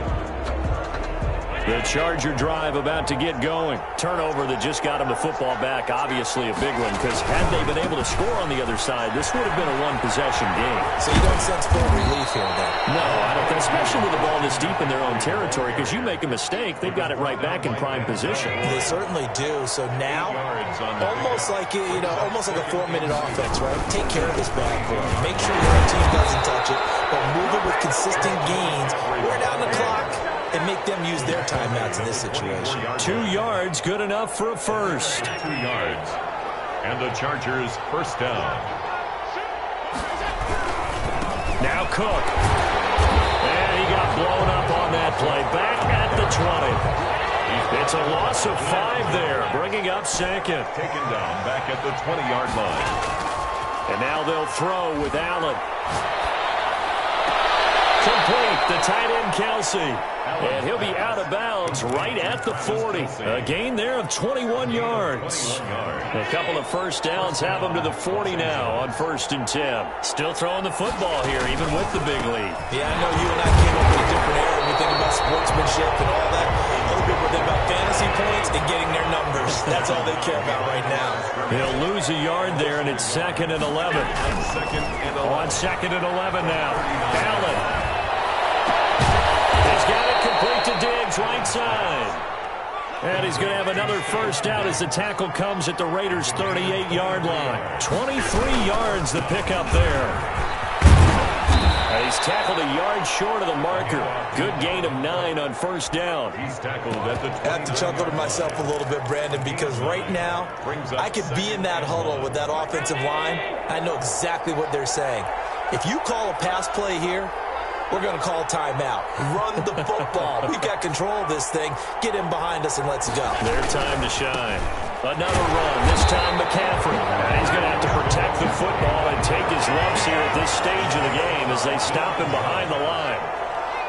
The Charger drive about to get going. Turnover that just got him the football back. Obviously a big one, because had they been able to score on the other side, this would have been a one-possession game. So you don't sense full relief here, then? No, I don't think, especially with the ball this deep in their own territory, because you make a mistake, they've got it right back in prime position. They certainly do. So now, almost like almost like a 4-minute offense, right? Take care of this bad boy. Make sure your team doesn't touch it, but move it with consistent gains. Wear down the clock and make them use their timeouts in this situation. 2 yards, good enough for a first. 2 yards. And the Chargers first down. Now Cook. And he got blown up on that play. Back at the 20. It's a loss of 5 there, bringing up 2nd. Taken down back at the 20-yard line. And now they'll throw with Allen. Complete, the tight end Kelsey. And he'll be out of bounds right at the 40. A gain there of 21 yards. A couple of first downs have him to the 40 now on 1st and 10. Still throwing the football here, even with the big lead. Yeah, I know you and I came up with a different era when we think about sportsmanship and all that. Other people think about fantasy points and getting their numbers. That's all they care about right now. He'll lose a yard there, and it's 2nd and 11. On 2nd and 11 now. Allen. He's got it complete to Diggs, right side. And he's going to have another first down as the tackle comes at the Raiders' 38-yard line. 23 yards the pickup there. And he's tackled a yard short of the marker. Good gain of 9 on first down. He's tackled at the 20. I have to chuckle to myself a little bit, Brandon, because right now I could be in that huddle with that offensive line. I know exactly what they're saying. If you call a pass play here, we're going to call timeout. Run the football. We've got control of this thing. Get in behind us and let's go. Their time to shine. Another run, this time McCaffrey. And he's going to have to protect the football and take his lumps here at this stage of the game as they stop him behind the line.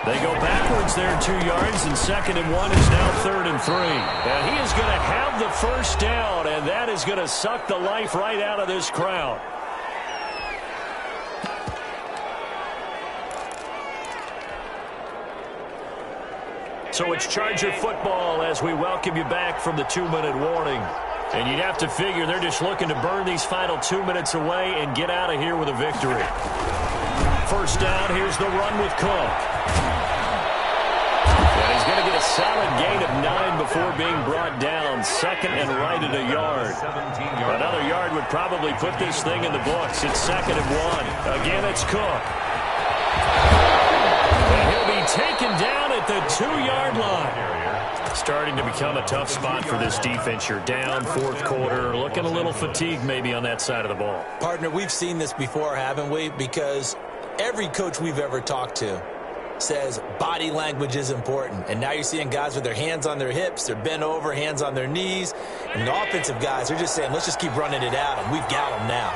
They go backwards there 2 yards, and 2nd and 1 is now 3rd and 3. And he is going to have the first down, and that is going to suck the life right out of this crowd. So it's Charger football as we welcome you back from the 2-minute warning. And you'd have to figure they're just looking to burn these final 2 minutes away and get out of here with a victory. First down, here's the run with Cook. And he's going to get a solid gain of 9 before being brought down. 2nd and right at a yard. Another yard would probably put this thing in the books. It's 2nd and 1. Again, it's Cook. And he'll be taken down at the 2-yard line. Starting to become a tough spot for this defense. You're down 4th quarter, looking a little fatigued maybe on that side of the ball. Partner, we've seen this before, haven't we? Because every coach we've ever talked to says body language is important. And now you're seeing guys with their hands on their hips, they're bent over, hands on their knees. And the offensive guys, they're just saying, let's just keep running it out, and we've got them now.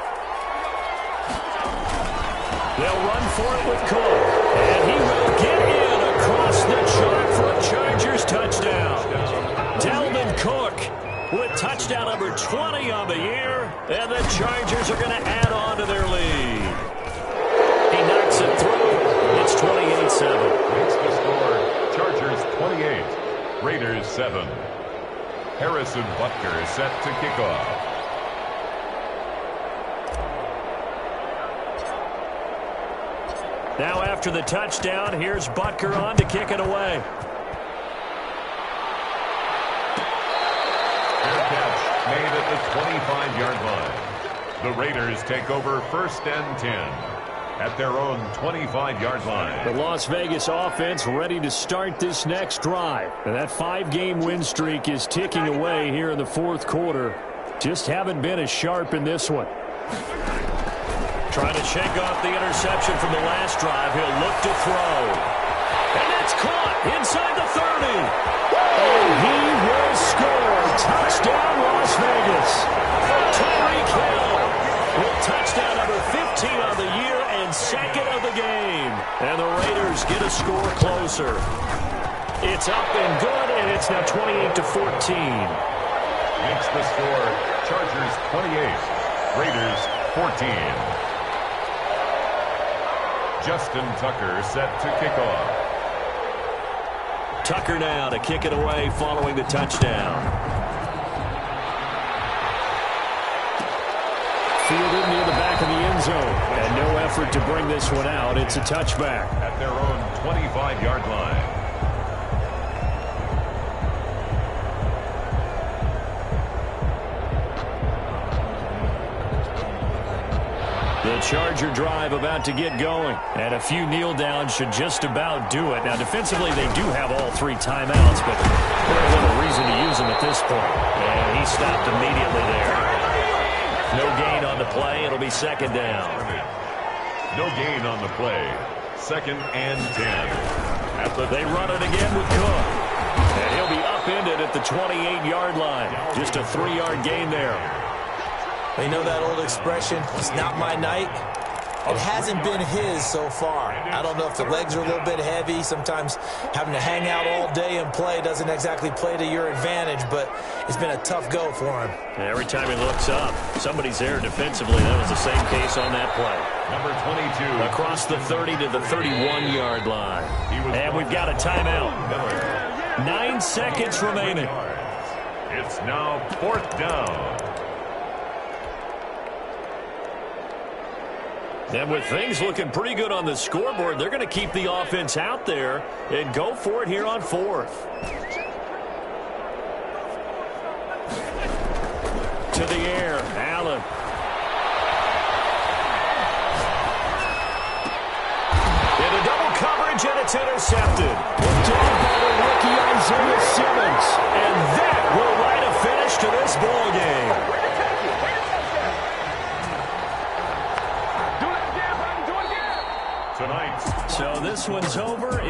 They'll run for it with Cook. And he will get in across the chalk for a Chargers touchdown. Dalvin Cook with touchdown number 20 on the year. And the Chargers are going to add on to their lead. He knocks it through. It's 28-7. Makes the score Chargers 28, Raiders 7. Harrison Butker set to kick off. Now after the touchdown, here's Butker on to kick it away. Fair catch made at the 25-yard line. The Raiders take over 1st and 10 at their own 25-yard line. The Las Vegas offense ready to start this next drive. And that 5-game win streak is ticking away here in the 4th quarter. Just haven't been as sharp in this one. Trying to shake off the interception from the last drive. He'll look to throw. And it's caught inside the 30. And he will score. Touchdown, Las Vegas. Tyreek Hill with touchdown number 15 on the year and 2nd of the game. And the Raiders get a score closer. It's up and good, and it's now 28-14. Makes the score Chargers 28, Raiders 14. Justin Tucker set to kick off. Tucker now to kick it away following the touchdown. Fielded near the back of the end zone. And no effort to bring this one out. It's a touchback. At their own 25-yard line. The Charger drive about to get going. And a few kneel downs should just about do it. Now, defensively, they do have all 3 timeouts, but very little reason to use them at this point. And he stopped immediately there. No gain on the play. It'll be 2nd down. No gain on the play. 2nd and 10. They run it again with Cook. And he'll be upended at the 28-yard line. Just a 3-yard gain there. You know that old expression, it's not my night? It hasn't been his so far. I don't know if the legs are a little bit heavy. Sometimes having to hang out all day and play doesn't exactly play to your advantage, but it's been a tough go for him. Every time he looks up, somebody's there defensively. That was the same case on that play. Number 22. Across the 30 to the 31-yard line. And we've got a timeout. 9 seconds remaining. It's now 4th down. And with things looking pretty good on the scoreboard, they're going to keep the offense out there and go for it here on 4th. To the air, Allen. Into double coverage, and it's intercepted. Down by the rookie Isaiah Simmons. And that will write a finish to this ball game. Tonight. So this one's over.